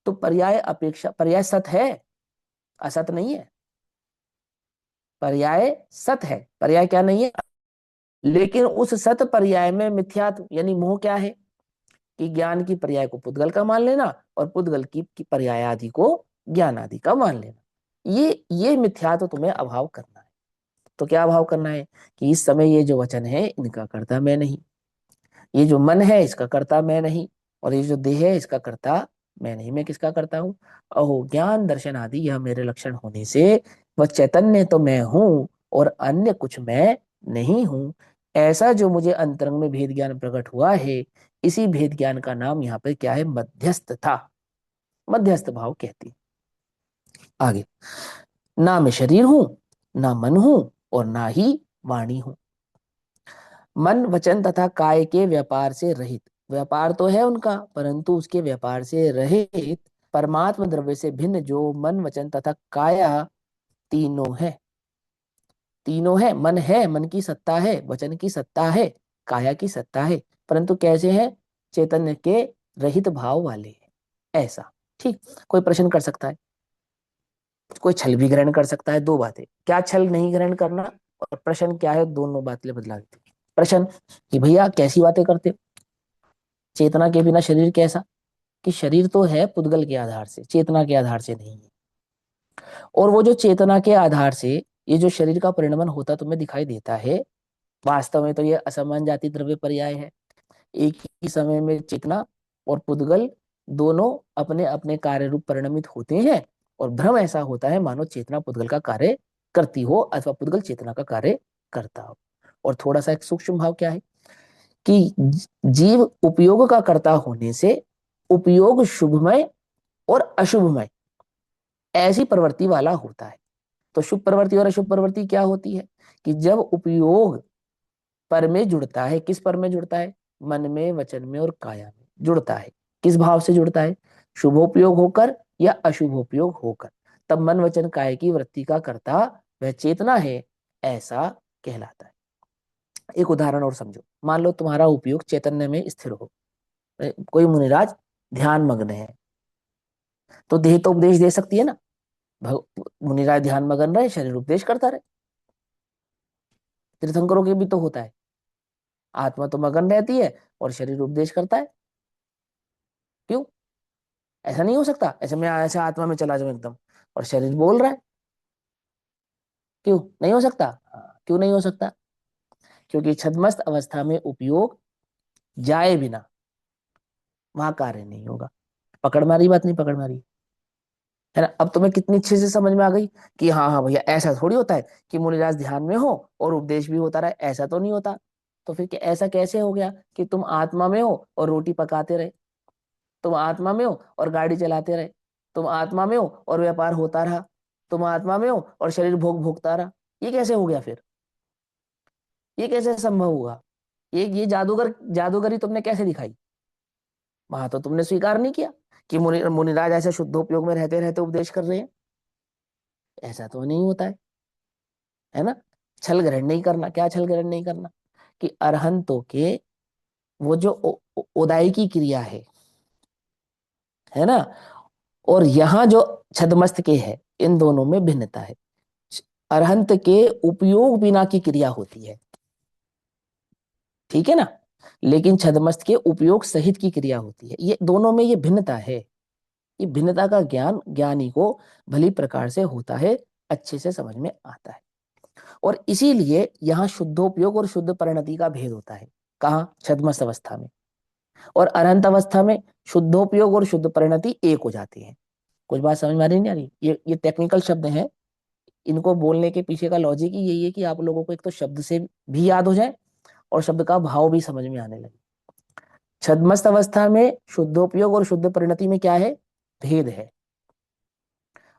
तो पर्याय अपेक्षा, पर्याय सत है, असत नहीं है। पर्याय सत है, पर्याय क्या नहीं है। लेकिन उस सत पर्याय में मिथ्यात्व यानी मोह क्या है? कि ज्ञान की पर्याय को पुद्गल का मान लेना और पुद्गल की पर्याय आदि को ज्ञान आदि का मान लेना। ये मिथ्यात्व तुम्हें अभाव करना है। तो क्या अभाव करना है? कि इस समय ये जो वचन है इनका कर्ता मैं नहीं, ये जो मन है इसका कर्ता मैं नहीं, और ये जो देह है इसका कर्ता मैं नहीं। मैं किसका करता हूँ? अहो ज्ञान दर्शन आदि यह मेरे लक्षण होने से वह चैतन्य तो मैं हूं और अन्य कुछ मैं नहीं हूं। ऐसा जो मुझे अंतरंग में भेद ज्ञान प्रकट हुआ है, इसी भेद ज्ञान का नाम यहाँ पे क्या है? मध्यस्थ था, मध्यस्थ भाव कहती है। आगे, ना मैं शरीर हूं, ना मन हूं और ना ही वाणी हूं। मन वचन तथा काय के व्यापार से रहित, व्यापार तो है उनका परंतु उसके व्यापार से रहित परमात्म द्रव्य से भिन्न जो मन वचन तथा काया तीनों है, तीनों है। मन है, मन की सत्ता है, वचन की सत्ता है, काया की सत्ता है, परंतु कैसे है? चैतन्य के रहित भाव वाले है, ऐसा। ठीक, कोई प्रश्न कर सकता है, कोई छल भी ग्रहण कर सकता है। दो बातें, क्या छल नहीं ग्रहण करना और प्रश्न क्या है, दोनों बातें बदला देती है। प्रश्न कि भैया कैसी बातें करते हो, चेतना के बिना शरीर कैसा? कि शरीर तो है पुद्गल के आधार से, चेतना के आधार से नहीं है। और वो जो चेतना के आधार से ये जो शरीर का परिणमन होता तुम्हें दिखाई देता है, वास्तव में तो ये असमान जाति द्रव्य पर्याय है। एक ही समय में चेतना और पुद्गल दोनों अपने अपने कार्य रूप परिणमित होते हैं, और भ्रम ऐसा होता है मानो चेतना पुद्गल का कार्य करती हो अथवा पुद्गल चेतना का कार्य करता हो। और थोड़ा सा एक सूक्ष्म भाव क्या है कि जीव उपयोग का कर्ता होने से उपयोग शुभमय और अशुभमय ऐसी प्रवृत्ति वाला होता है। तो शुभ प्रवृत्ति और अशुभ प्रवृत्ति क्या होती है? कि जब उपयोग पर में जुड़ता है, किस पर में जुड़ता है? मन में, वचन में और काया में जुड़ता है। किस भाव से जुड़ता है? शुभोपयोग होकर या अशुभोपयोग होकर, तब मन वचन काया की वृत्ति का कर्ता वह चेतना है, ऐसा कहलाता है। एक उदाहरण और समझो, मान लो तुम्हारा उपयोग चैतन्य में स्थिर हो, कोई मुनिराज ध्यान मग्न है, तो देह तो उपदेश दे सकती है ना, मुनिराज ध्यान मग्न रहे, शरीर उपदेश करता रहे। तीर्थंकरों के भी तो होता है, आत्मा तो मगन रहती है और शरीर उपदेश करता है। क्यों? ऐसा नहीं हो सकता ऐसे मैं ऐसे आत्मा में चला जाऊं एकदम और शरीर बोल रहा है? क्यों नहीं हो सकता? क्यों नहीं हो सकता? क्योंकि छद्मस्त अवस्था में उपयोग जाए बिना वहां कार्य नहीं होगा। पकड़ मारी बात? नहीं पकड़ मारी, है ना। अब तुम्हें कितनी अच्छे से समझ में आ गई कि हाँ हाँ भैया ऐसा थोड़ी होता है कि मुनिराज ध्यान में हो और उपदेश भी होता रहे, ऐसा तो नहीं होता। तो फिर ऐसा कैसे हो गया कि तुम आत्मा में हो और रोटी पकाते रहे, तुम आत्मा में हो और गाड़ी चलाते रहे, तुम आत्मा में हो और व्यापार होता रहा, तुम आत्मा में हो और शरीर भोगता रहा? ये कैसे हो गया फिर? ये कैसे संभव हुआ? ये जादूगरी तुमने कैसे दिखाई? वहां तो तुमने स्वीकार नहीं किया कि मुनिराज ऐसे शुद्धोपयोग में रहते रहते उपदेश कर रहे हैं। ऐसा तो नहीं होता है ना। छल ग्रहण नहीं करना। क्या छल ग्रहण नहीं करना? कि अरहंतों के वो जो उदाई की क्रिया है ना, और यहाँ जो छदमस्त के है, इन दोनों में भिन्नता है। अरहंत के उपयोग बिना की क्रिया होती है, ठीक है ना, लेकिन छदमस्त के उपयोग सहित की क्रिया होती है। ये दोनों में ये भिन्नता है। ये भिन्नता का ज्ञान ज्ञानी को भली प्रकार से होता है, अच्छे से समझ में आता है। और इसीलिए यहाँ शुद्धोपयोग और शुद्ध परिणति का भेद होता है। कहाँ? छद्मस्त अवस्था में। और अरहंत अवस्था में शुद्धोपयोग और शुद्ध परिणति एक हो जाती है। कुछ बात समझ में आ रही नहीं आ रही? ये टेक्निकल शब्द हैं, इनको बोलने के पीछे का लॉजिक ही यही है कि आप लोगों को एक तो शब्द से भी याद हो जाए और शब्द का भाव भी समझ में आने लगे। छद्मस्त अवस्था में शुद्धोपयोग और शुद्ध परिणति में क्या है? भेद है।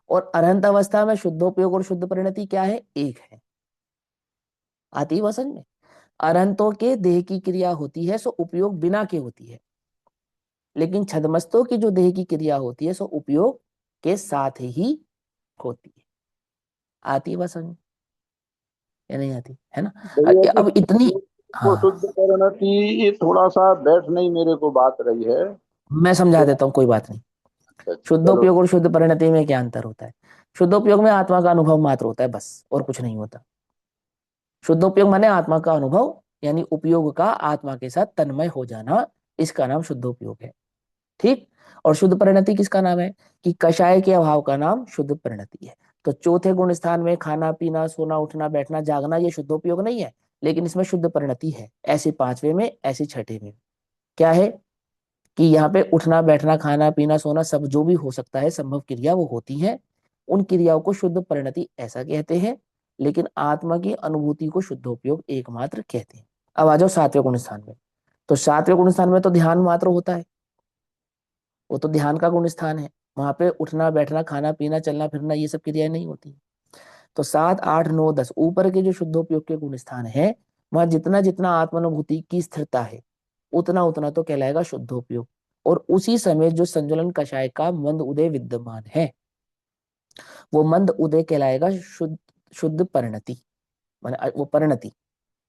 और अरहंत अवस्था में शुद्धोपयोग और शुद्ध परिणति क्या है? एक है। आती है वह समझ में? अरहंतों के देह की क्रिया होती है सो उपयोग बिना के होती है, लेकिन छद्मस्तों की जो देह की क्रिया होती है सो उपयोग के साथ ही होती है। आती है वह समझ में या नहीं आती? है ना? भैया जी, अब इतनी, वो हाँ, शुद्ध करना की ये थोड़ा सा बैठ नहीं मेरे को बात रही है। मैं समझा तो देता हूँ, कोई बात नहीं। चलो। शुद्धोपयोग और शुद्ध परिणति में क्या अंतर होता है? शुद्धोपयोग में आत्मा का अनुभव मात्र होता है, बस, और कुछ नहीं होता। शुद्धोपयोग माने आत्मा का अनुभव, यानी उपयोग का आत्मा के साथ तन्मय हो जाना, इसका नाम शुद्धोपयोग है। ठीक। और शुद्ध परिणति किसका नाम है? कि कषाय के अभाव का नाम शुद्ध परिणति है। तो चौथे गुण स्थान में खाना पीना सोना उठना बैठना जागना, ये शुद्धोपयोग नहीं है, लेकिन इसमें शुद्ध परिणति है। ऐसे पांचवे में, ऐसे छठे में क्या है कि यहाँ पे उठना बैठना खाना पीना सोना सब जो भी हो सकता है संभव क्रिया वो होती है, उन क्रियाओं को शुद्ध परिणति ऐसा कहते हैं, लेकिन आत्मा की अनुभूति को शुद्धोपयोग एकमात्र कहते हैं। अब आ जाओ सातवें गुण स्थान में। तो सातवें गुण स्थान में तो ध्यान मात्र होता है, वो तो ध्यान का गुण स्थान है। वहां पे उठना बैठना खाना पीना चलना फिरना ये सब क्रियाएं नहीं होती। तो 7 8 9 10 ऊपर के जो शुद्धोपयोग के गुण स्थान है, वहां जितना जितना आत्मानुभूति की स्थिरता है उतना उतना तो कहलाएगा शुद्धोपयोग। और उसी समय जो संज्वलन कषाय का मंद उदय विद्यमान है, वो मंद उदय कहलाएगा शुद्ध शुद्ध परिणति। माने वो परिणति,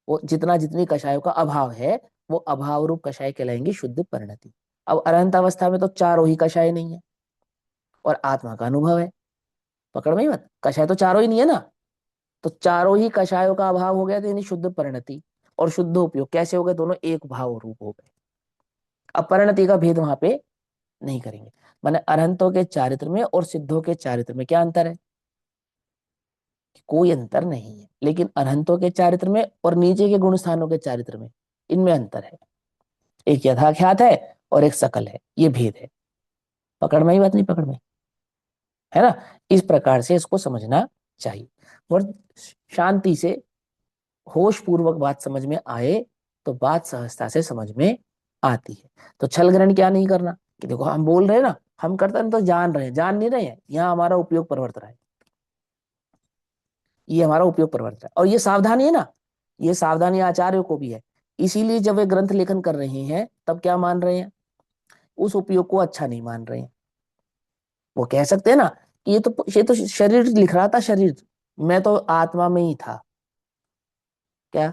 वो जितना जितनी कषायों का अभाव है वो अभाव रूप कषाय कहलाएंगे शुद्ध परिणति। अब अरहंत अवस्था में तो चारों ही कषाय नहीं है और आत्मा का अनुभव है। पकड़ में ही मत, कषाय तो चारों ही नहीं है ना। तो चारों ही कषायों का अभाव हो गया, तो यानी शुद्ध परिणति और शुद्ध उपयोग कैसे हो गए? दोनों एक भाव रूप हो गए। अब परिणति का भेद वहां पे नहीं करेंगे। माने अरहंतों के चारित्र में और सिद्धों के चारित्र में क्या अंतर है? कोई अंतर नहीं है, लेकिन अरहंतों के चारित्र में और नीचे के गुण स्थानों के चारित्र में, इनमें अंतर है। एक यथाख्यात है और एक सकल है, ये भेद है। पकड़ में ही बात नहीं? पकड़ में है ना? इस प्रकार से इसको समझना चाहिए। और शांति से होश पूर्वक बात समझ में आए तो बात सहजता से समझ में आती है। तो छल ग्रहण क्या नहीं करना कि देखो हम बोल रहे हैं ना, हम करते हैं तो जान रहे हैं, जान नहीं रहे हैं, यहाँ हमारा उपयोग प्रवर्त रहा है, ये हमारा उपयोग प्रवर्त रहा है। और ये सावधानी है ना, ये सावधानी आचार्यों को भी है। इसीलिए जब वे ग्रंथ लेखन कर रहे हैं तब क्या मान रहे हैं? उस उपयोग को अच्छा नहीं मान रहे हैं। वो कह सकते हैं ना कि ये तो शरीर लिख रहा था, शरीर, मैं तो आत्मा में ही था। क्या?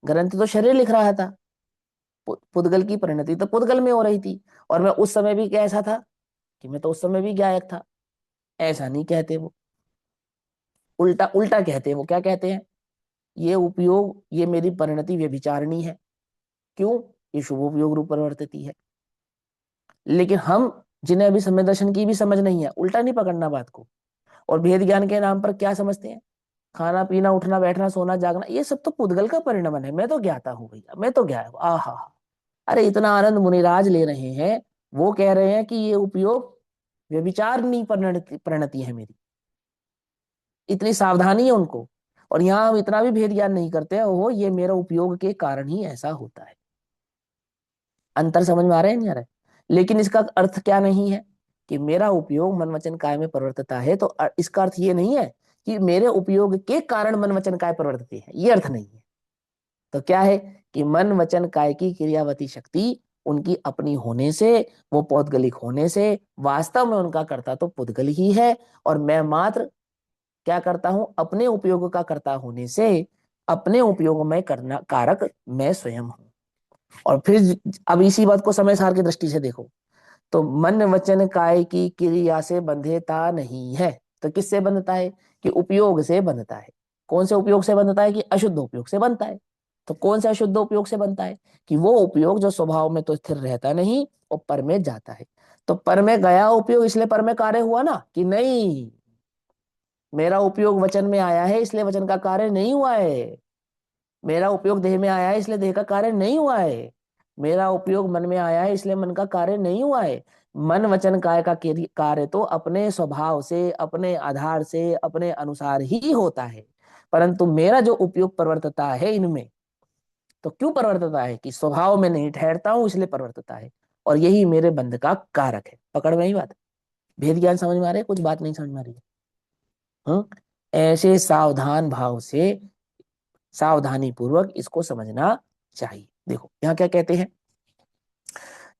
ग्रंथ तो शरीर लिख रहा था, पुद्गल की परिणति तो पुद्गल में हो रही थी, और मैं उस समय भी कैसा था कि मैं तो उस समय भी गायक था। ऐसा नहीं कहते वो, उल्टा उल्टा कहते हैं। वो क्या कहते हैं? ये उपयोग, ये मेरी परिणति व्यभिचारिणी है। क्यों? ये शुभोपयोग रूप परिवर्तित है। लेकिन हम जिन्हें अभी समय दर्शन की भी समझ नहीं है, उल्टा नहीं पकड़ना बात को, और भेद ज्ञान के नाम पर क्या समझते हैं? खाना पीना उठना बैठना सोना जागना ये सब तो पुद्गल का परिणमन है, मैं तो ज्ञाता हूं भैया, मैं तो ज्ञाता हूं। आहा, अरे इतना आनंद मुनिराज ले रहे हैं, वो कह रहे हैं कि ये उपयोग व्यभिचार नहीं परिणति परिणति है मेरी, इतनी सावधानी है उनको। और यहाँ हम इतना भी भेद ज्ञान नहीं करते हैं, ओहो ये मेरा उपयोग के कारण ही ऐसा होता है। अंतर समझ में आ रहा है नहीं आ रहा है? लेकिन इसका अर्थ क्या नहीं है कि मेरा उपयोग मन वचन काय में परिवर्तित है, तो इसका अर्थ ये नहीं है कि मेरे उपयोग के कारण मन वचन काय परिवर्तित है, ये अर्थ नहीं है। तो क्या है कि मन वचन काय की क्रियावती शक्ति उनकी अपनी होने से, वो पौद्गलिक होने से, वास्तव में उनका कर्ता तो पुद्गल ही है, और मैं मात्र क्या करता हूं? अपने उपयोग का कर्ता होने से अपने उपयोग में करना कारक मैं स्वयं हूं। और फिर अब इसी बात को समय सार की दृष्टि से देखो, तो मन वचन काय की क्रिया से बंधेता नहीं है, तो किससे बंधता है? कि उपयोग से बंधता है। कौन से उपयोग से बंधता है? कि अशुद्ध उपयोग से बनता है। तो कौन से अशुद्ध उपयोग से बनता है? कि वो उपयोग जो स्वभाव में तो स्थिर रहता नहीं और पर में जाता है। तो पर में गया उपयोग इसलिए पर में कार्य हुआ ना, कि नहीं मेरा उपयोग वचन में आया है इसलिए वचन का कार्य नहीं हुआ है, मेरा उपयोग देह में आया है इसलिए देह का कार्य नहीं हुआ है, मेरा उपयोग मन में आया है इसलिए मन का कार्य नहीं हुआ है। मन वचन काय का कार्य तो अपने स्वभाव से, अपने आधार से, अपने अनुसार ही होता है, परंतु मेरा जो उपयोग परिवर्तता है इनमें, तो क्यों परिवर्तता है कि स्वभाव में नहीं ठहरता हूं इसलिए परिवर्तता है, और यही मेरे बंध का कारक है। पकड़ में ही बात है? भेद ज्ञान समझ में आ रहा है? कुछ बात नहीं समझ में आ रही है? ऐसे सावधान भाव से सावधानी पूर्वक इसको समझना चाहिए। देखो यहाँ क्या कहते हैं,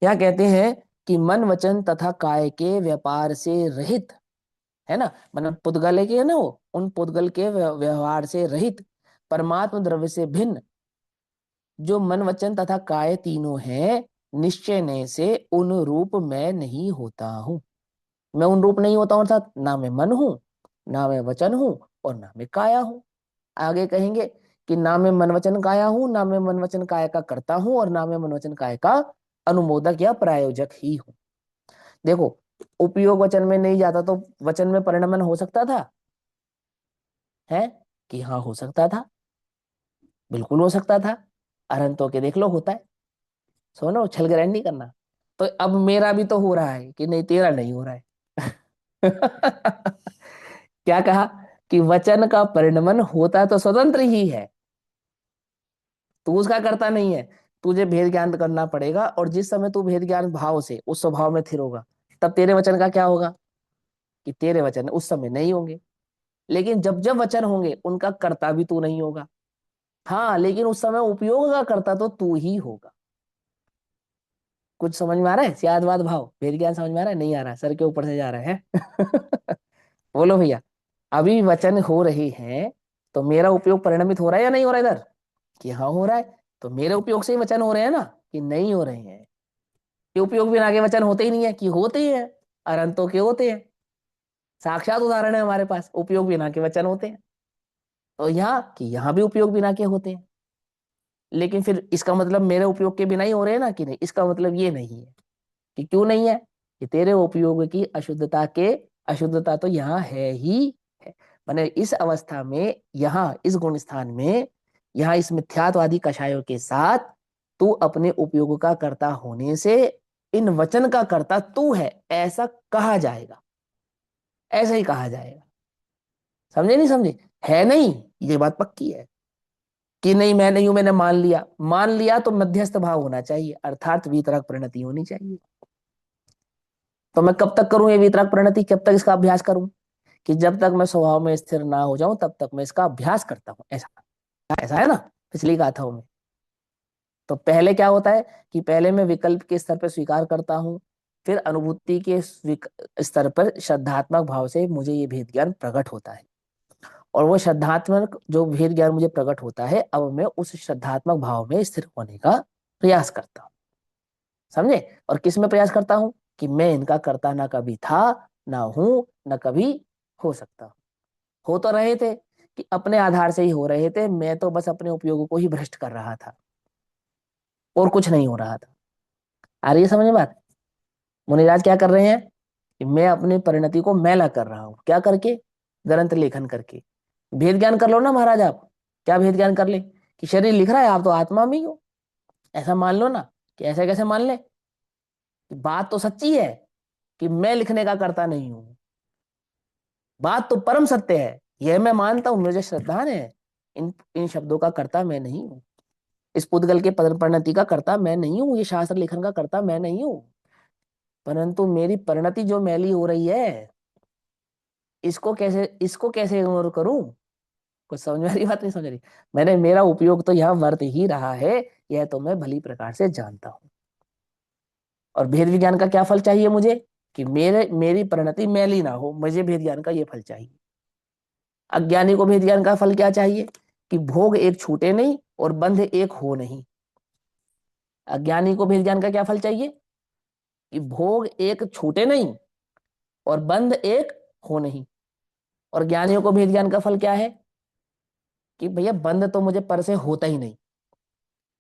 यहाँ कहते हैं कि मन वचन तथा काय के व्यापार से रहित, है ना, मतलब पुद्गल के है ना, वो उन पुद्गल के व्यवहार से रहित परमात्म द्रव्य से भिन्न जो मन वचन तथा काय तीनों हैं, निश्चय से उन रूप मैं नहीं होता हूं। मैं उन रूप नहीं होता हूं, अर्थात ना मैं मन हूं, ना मैं वचन हूं, और ना मैं काया हूं। आगे कहेंगे कि ना मैं मन वचन काया हूं, ना मैं मन वचन काय का करता हूं, और ना मैं मन वचन काय का अनुमोदक या प्रायोजक ही हूं। देखो उपयोग वचन में नहीं जाता तो वचन में परिणमन हो सकता था, है कि हाँ हो सकता था, बिल्कुल हो सकता था। अरंतो के देख लो होता है। सुनो छल ग्रहण नहीं करना। तो अब मेरा भी तो हो रहा है कि नहीं, तेरा नहीं हो रहा है। क्या कहा कि वचन का परिणमन होता तो स्वतंत्र ही है, तू उसका करता नहीं है। तुझे भेद ज्ञान करना पड़ेगा, और जिस समय तू भेद ज्ञान भाव से उस स्वभाव में स्थिर होगा, तब तेरे वचन का क्या होगा कि तेरे वचन उस समय नहीं होंगे। लेकिन जब जब वचन होंगे उनका कर्ता भी तू नहीं होगा। हाँ लेकिन उस समय उपयोग का कर्ता तो तू ही होगा। कुछ समझ में आ रहा है? सियादवाद भाव भेद ज्ञान समझ में आ रहा है? नहीं आ रहा, सर के ऊपर से जा रहा है। बोलो भैया, अभी वचन हो रहे हैं तो मेरा उपयोग परिणमित हो रहा है या नहीं हो रहा है इधर? कि हाँ हो रहा है। तो मेरे उपयोग से ही वचन हो रहे हैं ना, कि नहीं हो रहे हैं? ये उपयोग बिना के वचन होते ही नहीं है, कि होते ही है? अरंतों के होते हैं, साक्षात उदाहरण है हमारे पास, उपयोग बिना के वचन होते हैं। तो यहाँ कि यहाँ भी उपयोग बिना के होते हैं। लेकिन फिर इसका मतलब मेरे उपयोग के बिना ही हो रहे हैं ना, कि नहीं? इसका मतलब ये नहीं है कि क्यों नहीं है, कि तेरे उपयोग की अशुद्धता के अशुद्धता तो यहाँ है ही है। माने इस अवस्था में, यहाँ इस गुण स्थान में, यहाँ इस मिथ्यात्वादी कषायों के साथ तू अपने उपयोग का कर्ता होने से इन वचन का कर्ता तू है, ऐसा कहा जाएगा, ऐसा ही कहा जाएगा। समझे नहीं समझे? है नहीं, ये बात पक्की है कि नहीं मैं नहीं हूं, मैंने मान लिया। मान लिया तो मध्यस्थ भाव होना चाहिए, अर्थात वितरक परिणति होनी चाहिए। तो मैं कब तक करूं ये वितरक परिणति, कब तक इसका अभ्यास करूं? कि जब तक मैं स्वभाव में स्थिर ना हो जाऊं तब तक मैं इसका अभ्यास करता हूं। ऐसा ऐसा है ना, पिछली गाथाओं में। तो पहले क्या होता है कि पहले मैं विकल्प के स्तर पर स्वीकार करता हूं, फिर अनुभूति के स्तर पर श्रद्धात्मक भाव से मुझे ये भेद ज्ञान प्रकट होता है, और वो श्रद्धात्मक जो भेद ज्ञान मुझे प्रकट होता है, अब मैं उस श्रद्धात्मक भाव में स्थिर होने का प्रयास करता हूँ। समझे? और किस में प्रयास करता हूं कि मैं इनका करता ना कभी था, ना हूं, ना कभी हो सकता। हो तो रहे थे कि अपने आधार से ही हो रहे थे, मैं तो बस अपने उपयोगों को ही भ्रष्ट कर रहा था, और कुछ नहीं हो रहा था। आ रही है समझ में बात? मुनिराज क्या कर रहे हैं कि मैं अपनी परिणति को मैला कर रहा हूं, क्या करके? ग्रंथ लेखन करके। भेद ज्ञान कर लो ना महाराज आप। क्या भेद ज्ञान कर ले कि शरीर लिख रहा है, आप तो आत्मा में ही हो, ऐसा मान लो ना। कि ऐसे कैसे मान ले? कि बात तो सच्ची है कि मैं लिखने का करता नहीं हूं, बात तो परम सत्य है, यह मैं मानता हूं, मुझे श्रद्धा है। इन इन शब्दों का कर्ता मैं नहीं हूं, इस पुद्गल के परिणति का कर्ता मैं नहीं हूं, ये शास्त्र लेखन का कर्ता मैं नहीं हूं। परंतु मेरी परिणति जो मैली हो रही है, इसको कैसे इग्नोर करूं? कुछ समझ में आ रही बात? नहीं समझ रही? मैंने मेरा उपयोग तो यहाँ वर्त ही रहा है, यह तो मैं भली प्रकार से जानता हूं। और भेद विज्ञान का क्या फल चाहिए मुझे? कि मेरी परिणति मैली ना हो, मुझे भेद ज्ञान का ये फल चाहिए। अज्ञानी को भेद ज्ञान का फल क्या चाहिए? कि भोग एक छूटे नहीं और बंध एक हो नहीं। अज्ञानी को भेद ज्ञान का क्या फल चाहिए? कि भोग एक छूटे नहीं और बंध एक हो नहीं। और ज्ञानियों को भेद ज्ञान का फल क्या है? कि भैया बंध तो मुझे पर से होता ही नहीं,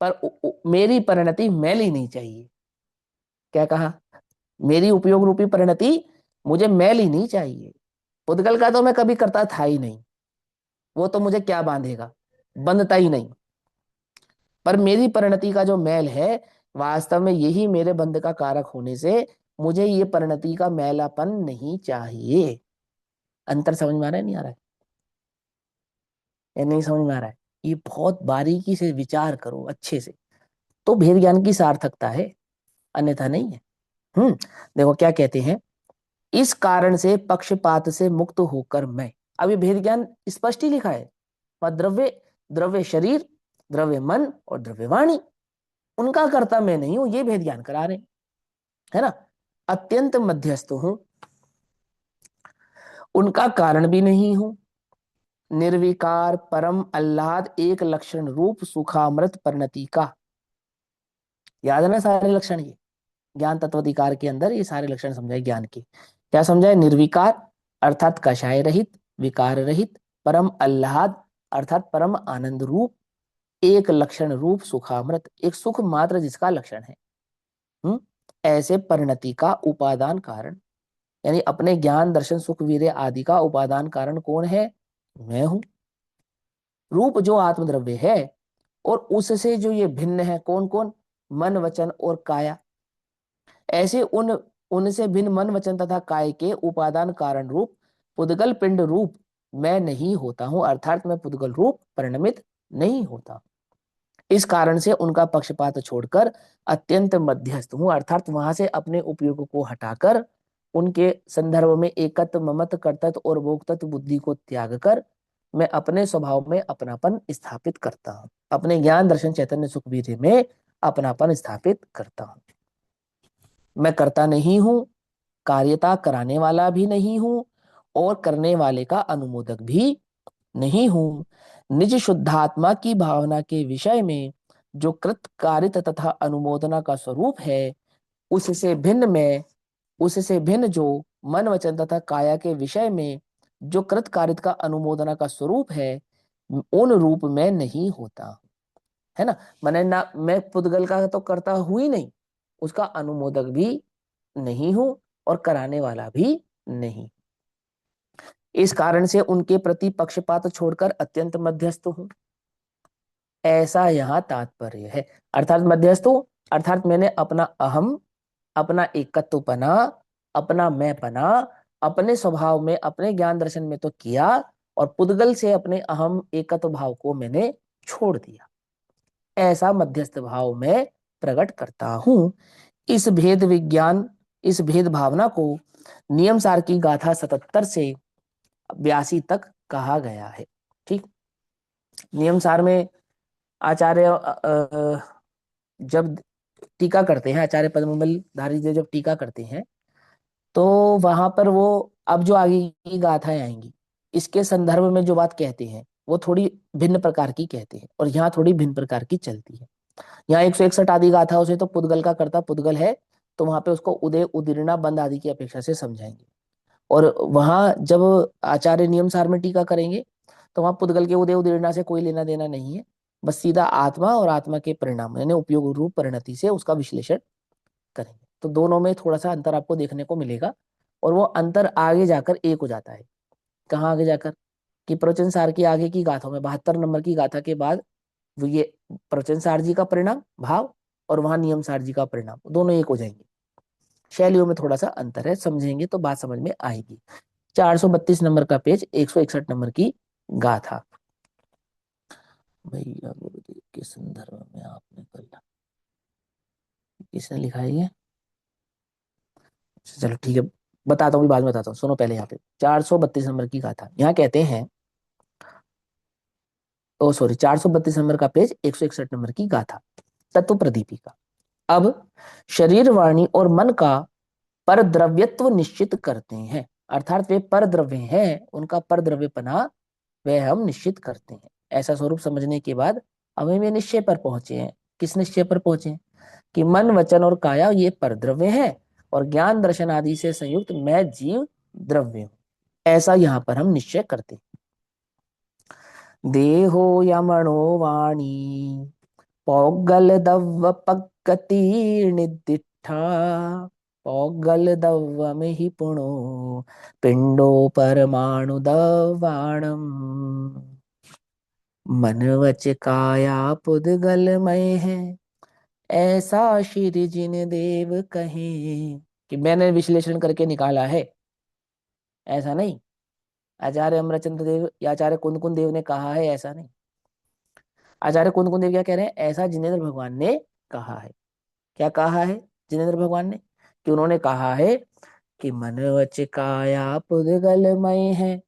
पर मेरी परिणति मैली नहीं चाहिए। क्या कहा? मेरी उपयोग रूपी परिणति, मुझे मैल ही नहीं चाहिए। पुद्गल का तो मैं कभी करता था ही नहीं, वो तो मुझे क्या बांधेगा, बंधता ही नहीं। पर मेरी परिणति का जो मैल है, वास्तव में यही मेरे बंध का कारक होने से मुझे ये परिणति का मैलापन नहीं चाहिए। अंतर समझ में आ रहा है, नहीं आ रहा है? या नहीं समझ में आ रहा है? ये बहुत बारीकी से विचार करो अच्छे से, तो भेद ज्ञान की सार्थकता है, अन्यथा नहीं है। देखो क्या कहते हैं, इस कारण से पक्षपात से मुक्त होकर मैं, अब ये भेद ज्ञान स्पष्ट ही लिखा है। द्रव्य, द्रव्य शरीर, द्रव्य मन और द्रव्य वाणी, उनका कर्ता मैं नहीं हूं, ये भेद ज्ञान करा रहे हैं, है ना। अत्यंत मध्यस्थ हूं, उनका कारण भी नहीं हूं। निर्विकार परम आह्लाद एक लक्षण रूप सुखामृत परिणति का, याद है ना सारे लक्षण, ये ज्ञान तत्वाधिकार के अंदर ये सारे लक्षण समझाए ज्ञान के। क्या समझाए? निर्विकार अर्थात कषाय रहित, विकार रहित, परम आह्लाद अर्थात परम आनंद रूप, एक लक्षण रूप सुखामृत, एक सुख मात्र जिसका लक्षण है। ऐसे परिणति का उपादान कारण, यानी अपने ज्ञान दर्शन सुख वीर्य आदि का उपादान कारण कौन है? मैं हूं। रूप जो आत्मद्रव्य है, और उससे जो ये भिन्न है, कौन कौन? मन वचन और काया। ऐसे उनसे भिन्न मन वचन तथा काय के उपादान कारण रूप पुद्गल पिंड रूप मैं नहीं होता हूं, अर्थात मैं पुद्गल रूप परिणमित नहीं होता। इस कारण से उनका पक्षपात छोड़कर अत्यंत मध्यस्थ हूं, अर्थात वहां से अपने उपयोग को हटाकर उनके संदर्भ में एकत्व ममत्व कर्तत्व और भोक्तत्व बुद्धि को त्याग कर मैं अपने स्वभाव में अपनापन स्थापित करता हूं, अपने ज्ञान दर्शन चैतन्य सुख वीर्य में अपनापन स्थापित करता हूं। मैं करता नहीं हूं, कार्यता कराने वाला भी नहीं हूं, और करने वाले का अनुमोदक भी नहीं हूं। निज शुद्धात्मा की भावना के विषय में जो कृत कारित तथा अनुमोदना का स्वरूप है, उससे भिन्न मैं, उससे भिन्न जो मन वचन तथा काया के विषय में जो कृत कारित का अनुमोदना का स्वरूप है, उन रूप में नहीं होता, है ना। मैंने ना, मैं पुद्गल का तो करता हूं ही नहीं, उसका अनुमोदक भी नहीं हूं और कराने वाला भी नहीं। इस कारण से उनके प्रति पक्षपात छोड़कर अत्यंत मध्यस्थ हूं, ऐसा यहां तात्पर्य है। अर्थात मध्यस्थ हूं, अर्थात मैंने अपना अहम, अपना एकत्वपना, अपना मैंपना अपने स्वभाव में, अपने ज्ञान दर्शन में तो किया, और पुद्गल से अपने अहम एकत्व भाव को मैंने छोड़ दिया, ऐसा मध्यस्थ भाव में प्रकट करता हूं। इस भेद विज्ञान, इस भेद भावना को नियम सार की गाथा 77 से 82 तक कहा गया है। ठीक, नियम सार में आचार्य जब टीका करते हैं, आचार्य पद्मबल धारी जी जब टीका करते हैं, तो वहां पर वो अब जो आगे की गाथाएं आएंगी, इसके संदर्भ में जो बात कहते हैं वो थोड़ी भिन्न प्रकार की कहते हैं, और यहाँ थोड़ी भिन्न प्रकार की चलती है। यहाँ 161 आदि गाथाओं से तो पुद्गल का कर्ता पुद्गल है, तो वहां पे उसको उदय उदीर्णा बंद आदि की अपेक्षा से समझाएंगे। और वहां जब आचार्य नियम सार में टीका करेंगे, तो वहां पुद्गल के उदय उदीर्णा से कोई लेना देना नहीं है, बस सीधा आत्मा और आत्मा के परिणाम यानी उपयोग रूप परिणति से उसका विश्लेषण करेंगे। तो दोनों में थोड़ा सा अंतर आपको देखने को मिलेगा, और वो अंतर आगे जाकर एक हो जाता है। कहाँ आगे जाकर? कि प्रवचन सार की आगे की गाथाओं में 72 नंबर की गाथा के बाद वो ये प्रवचन सार जी का परिणाम भाव, और वहां नियम सार जी का परिणाम, दोनों एक हो जाएंगे। शैलियों में थोड़ा सा अंतर है, समझेंगे तो बात समझ में आएगी। 432 नंबर का पेज, 161 नंबर की गाथा। भैया गुरुदेव के संदर्भ में आपने कल किसने लिखा है ये? चलो ठीक है, बताता हूँ, बाद में बताता हूँ, सुनो पहले यहाँ पे 432 नंबर की गाथा। यहाँ कहते हैं, ओ सॉरी, 432 नंबर का पेज, 161 नंबर की गाथा, तत्व प्रदीपिका। अब शरीर वाणी और मन का परद्रव्यत्व निश्चित करते हैं, अर्थात वे परद्रव्य हैं, उनका परद्रव्यपना वह हम निश्चित करते हैं। ऐसा स्वरूप समझने के बाद अब हम ये निश्चय पर पहुंचे हैं। किस निश्चय पर पहुंचे? कि मन वचन और काया ये परद्रव्य है, और ज्ञान दर्शन आदि से संयुक्त मैं जीव द्रव्य हूं, ऐसा यहां पर हम निश्चय करते हैं। देहो यमणो वाणी पौगल दव्व पगति निदिठा पौगल दव्वम ही पुणो पिंडो परमाणु दव्वाणम मन वच काया पुद्गलमय है ऐसा श्री जिन देव कहे। कि मैंने विश्लेषण करके निकाला है, ऐसा नहीं। आचार्य अमरचंद्र देव या आचार्य कुंदकुंद देव ने कहा है, ऐसा नहीं। आचार्य कुंदकुंद देव क्या कह रहे हैं? ऐसा जिनेन्द्र भगवान ने कहा है। क्या कहा है जिनेन्द्र भगवान ने? कि उन्होंने कहा है कि मन वच काया पुद्गलमय है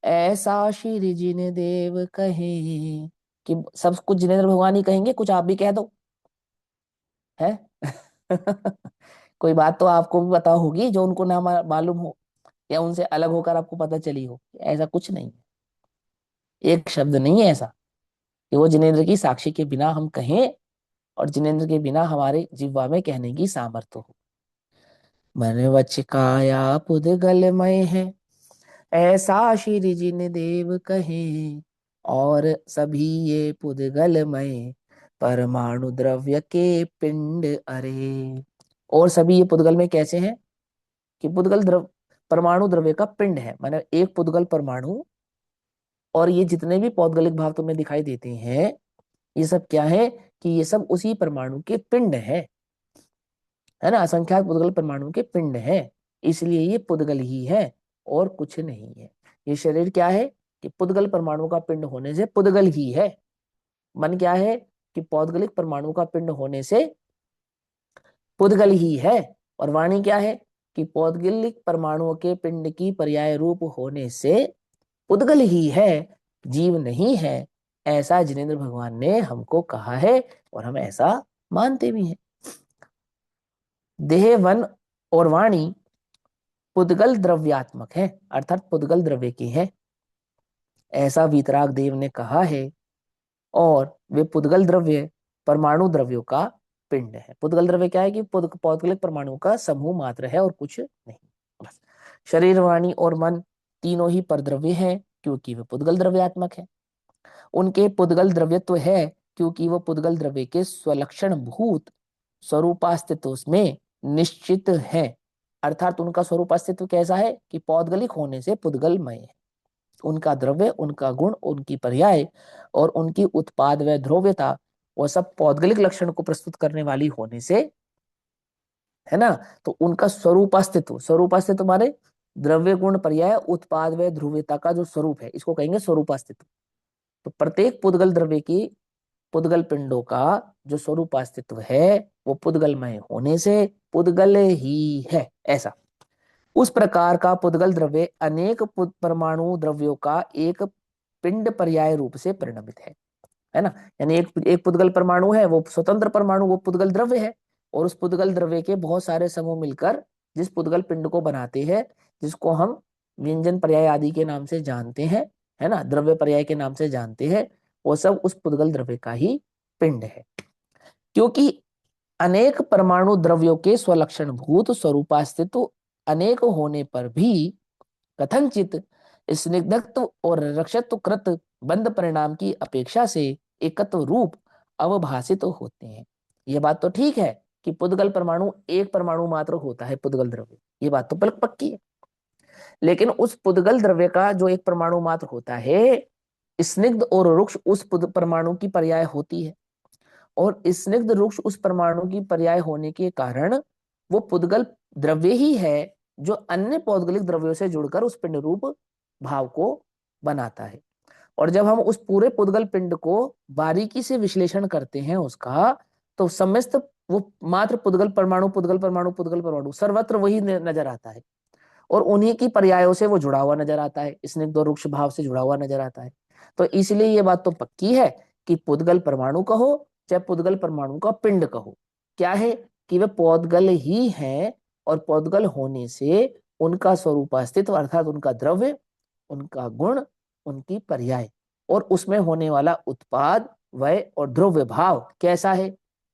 ऐसा श्री जिन देव कहे। कि सब कुछ जिनेन्द्र भगवान ही कहेंगे, कुछ आप भी कह दो है। कोई बात तो आपको भी पता होगी जो उनको ना मालूम हो, या उनसे अलग होकर आपको पता चली हो। ऐसा कुछ नहीं, एक शब्द नहीं है ऐसा कि वो जिनेन्द्र की साक्षी के बिना हम कहें और जिनेन्द्र के बिना हमारे जिह्वा में कहने की सामर्थ्य हो। मन वच काया पुद्गलमय है ऐसा श्री जिन देव कहे और सभी ये पुद्गलमय परमाणु द्रव्य के पिंड अरे। और सभी ये पुद्गल में कैसे हैं? कि पुद्गल द्रव परमाणु द्रव्य का पिंड है, माने एक पुद्गल परमाणु। और ये जितने भी पौद्गलिक भाव तुम्हें दिखाई देते हैं, ये सब क्या है? कि ये सब उसी परमाणु के पिंड है ना। असंख्यात पुद्गल परमाणु के पिंड है, इसलिए ये पुद्गल ही है और कुछ नहीं है। ये शरीर क्या है? कि पुद्गल परमाणु का पिंड होने से पुद्गल ही है। मन क्या है? कि पौद्गलिक परमाणु का पिंड होने से पुद्गल ही है। और वाणी क्या है? कि पौद्गलिक परमाणुओं के पिंड की पर्याय रूप होने से पुद्गल ही है, जीव नहीं है। ऐसा जिनेन्द्र भगवान ने हमको कहा है और हम ऐसा मानते भी हैं। देह, वन और वाणी पुद्गल द्रव्यात्मक है, अर्थात पुद्गल द्रव्य की है, ऐसा वीतराग देव ने कहा है। और वे पुद्गल द्रव्य परमाणु द्रव्यों का पिंड है। पुद्गल द्रव्य क्या है? कि पौद्गलिक परमाणु का समूह मात्र है और कुछ नहीं। बस शरीर, वाणी और मन तीनों ही परद्रव्य हैं क्योंकि वे पुद्गल द्रव्यात्मक है। उनके पुद्गल द्रव्यत्व है क्योंकि वो पुद्गल द्रव्य के स्वलक्षण भूत स्वरूपास्तित्व में निश्चित है। अर्थात उनका स्वरूपास्तित्व कैसा है? कि पौद्गलिक होने से पुद्गलमय है। उनका द्रव्य, उनका गुण, उनकी पर्याय और उनकी उत्पाद व ध्रुव्यता, वो सब पौद्गलिक लक्षण को प्रस्तुत करने वाली होने से, है ना। तो उनका स्वरूपास्तित्व, स्वरूपास्तित्व माने द्रव्य, गुण, पर्याय, उत्पाद व ध्रुव्यता का जो स्वरूप है, इसको कहेंगे स्वरूपास्तित्व। तो प्रत्येक पुद्गल द्रव्य की पुद्गल पिंडों का जो स्वरूपास्तित्व है वो पुद्गलमय होने से पुद्गल ही है, ऐसा। उस प्रकार का पुद्गल द्रव्य अनेक परमाणु द्रव्यों का एक पिंड पर्याय रूप से परिणमित है ना। यानी एक पुद्गल परमाणु है, वो स्वतंत्र परमाणु, वो पुद्गल द्रव्य है। और उस पुद्गल द्रव्य के बहुत सारे समूह मिलकर जिस पुद्गल पिंड को बनाते हैं, जिसको हम व्यंजन पर्याय आदि के नाम से जानते हैं, है ना, द्रव्य पर्याय के नाम से जानते हैं, वो सब उस पुद्गल द्रव्य का ही पिंड है। क्योंकि अनेक परमाणु द्रव्यों के स्वलक्षण भूत स्वरूपास्तित्व अनेक होने पर भी कथनचित स्निग्धत्व और रक्षत्व कृत बंध परिणाम की अपेक्षा से एकत्व रूप अवभाषित होते हैं। ये बात तो ठीक है कि पुद्गल परमाणु एक परमाणु मात्र होता है पुद्गल द्रव्य, ये बात तो पक्की है। लेकिन उस पुद्गल द्रव्य का जो एक परमाणु मात्र होता है, स्निग्ध और रुक्ष उस परमाणु की पर्याय होती है। और स्निग्ध रुक्ष उस परमाणु की पर्याय होने के कारण वो पुद्गल द्रव्य ही है जो अन्य पौद्गलिक द्रव्यों से जुड़कर उस पिंड रूप भाव को बनाता है। और जब हम उस पूरे पुद्गल पिंड को बारीकी से विश्लेषण करते हैं उसका, तो समस्त वो मात्र पुद्गल परमाणु पुद्गल परमाणु पुद्गल परमाणु सर्वत्र वही नजर आता है। और उन्हीं की पर्यायों से वो जुड़ा हुआ नजर आता है, स्निग्ध और रुक्ष भाव से जुड़ा हुआ नजर आता है। तो इसलिए ये बात तो पक्की है कि पुद्गल परमाणु कहो चाहे पुद्गल परमाणु का पिंड कहो, क्या है? कि वे पौद्गल ही हैं। और पौद्गल होने से उनका स्वरूप अस्तित्व, अर्थात उनका द्रव्य, उनका गुण, उनकी पर्याय और उसमें होने वाला उत्पाद, वय और ध्रुव भाव कैसा है?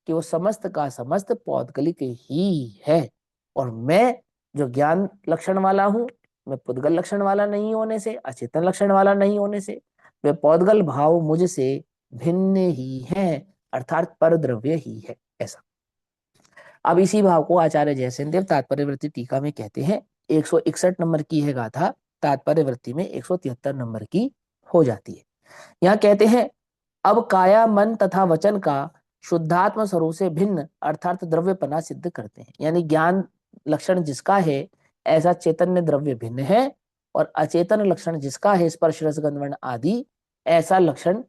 कि वो समस्त का समस्त पौद्गलिक ही है। और मैं जो ज्ञान लक्षण वाला हूं, मैं पुद्गल लक्षण वाला नहीं होने से, अचेतन लक्षण वाला नहीं होने से, वे पौद्गल भाव मुझसे भिन्न ही हैं, अर्थात पर द्रव्य ही है, ऐसा। अब इसी भाव को आचार्य जयसेन देव तात्पर्यवृत्ति टीका में कहते हैं 161 नंबर की है गाथा, तात्पर्यवृत्ति में 173 नंबर की हो जाती है। यहाँ कहते हैं अब काया मन तथा वचन का शुद्धात्म स्वरूप से भिन्न अर्थात द्रव्यपना सिद्ध करते हैं। यानी ज्ञान लक्षण जिसका है ऐसा चैतन्य द्रव्य भिन्न है, और अचेतन लक्षण जिसका है स्पर्श रस गंध वर्ण आदि ऐसा लक्षण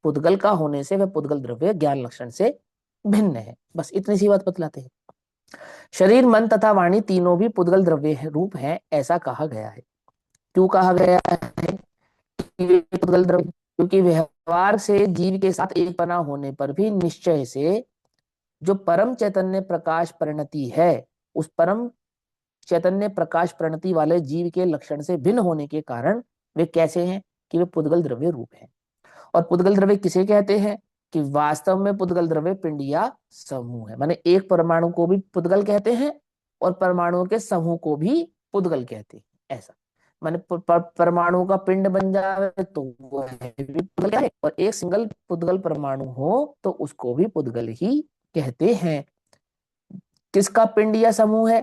पुद्गल का होने से वह पुद्गल द्रव्य ज्ञान लक्षण से भिन्न है। बस इतनी सी बात बतलाते हैं। शरीर मन तथा वाणी तीनों भी पुद्गल द्रव्य रूप है ऐसा कहा गया है। क्यों कहा गया है कि वे पुद्गल द्रव्य? क्योंकि व्यवहार से जीव के साथ एक पना होने पर भी निश्चय से जो परम चैतन्य प्रकाश परिणति है उस परम चैतन्य प्रकाश परिणति वाले जीव के लक्षण से भिन्न होने के कारण वे कैसे हैं कि वे पुद्गल द्रव्य रूप हैं। और पुद्गल द्रव्य किसे कहते हैं कि वास्तव में पुद्गल द्रव्य पिंड या समूह है। माने एक परमाणु को भी पुद्गल कहते हैं और परमाणुओं के समूह को भी पुद्गल कहते हैं। ऐसा माने परमाणु का पिंड बन जाए तो वो है भी पुद्गल है, और एक सिंगल पुद्गल परमाणु हो तो उसको भी पुद्गल ही कहते हैं। किसका पिंड या समूह है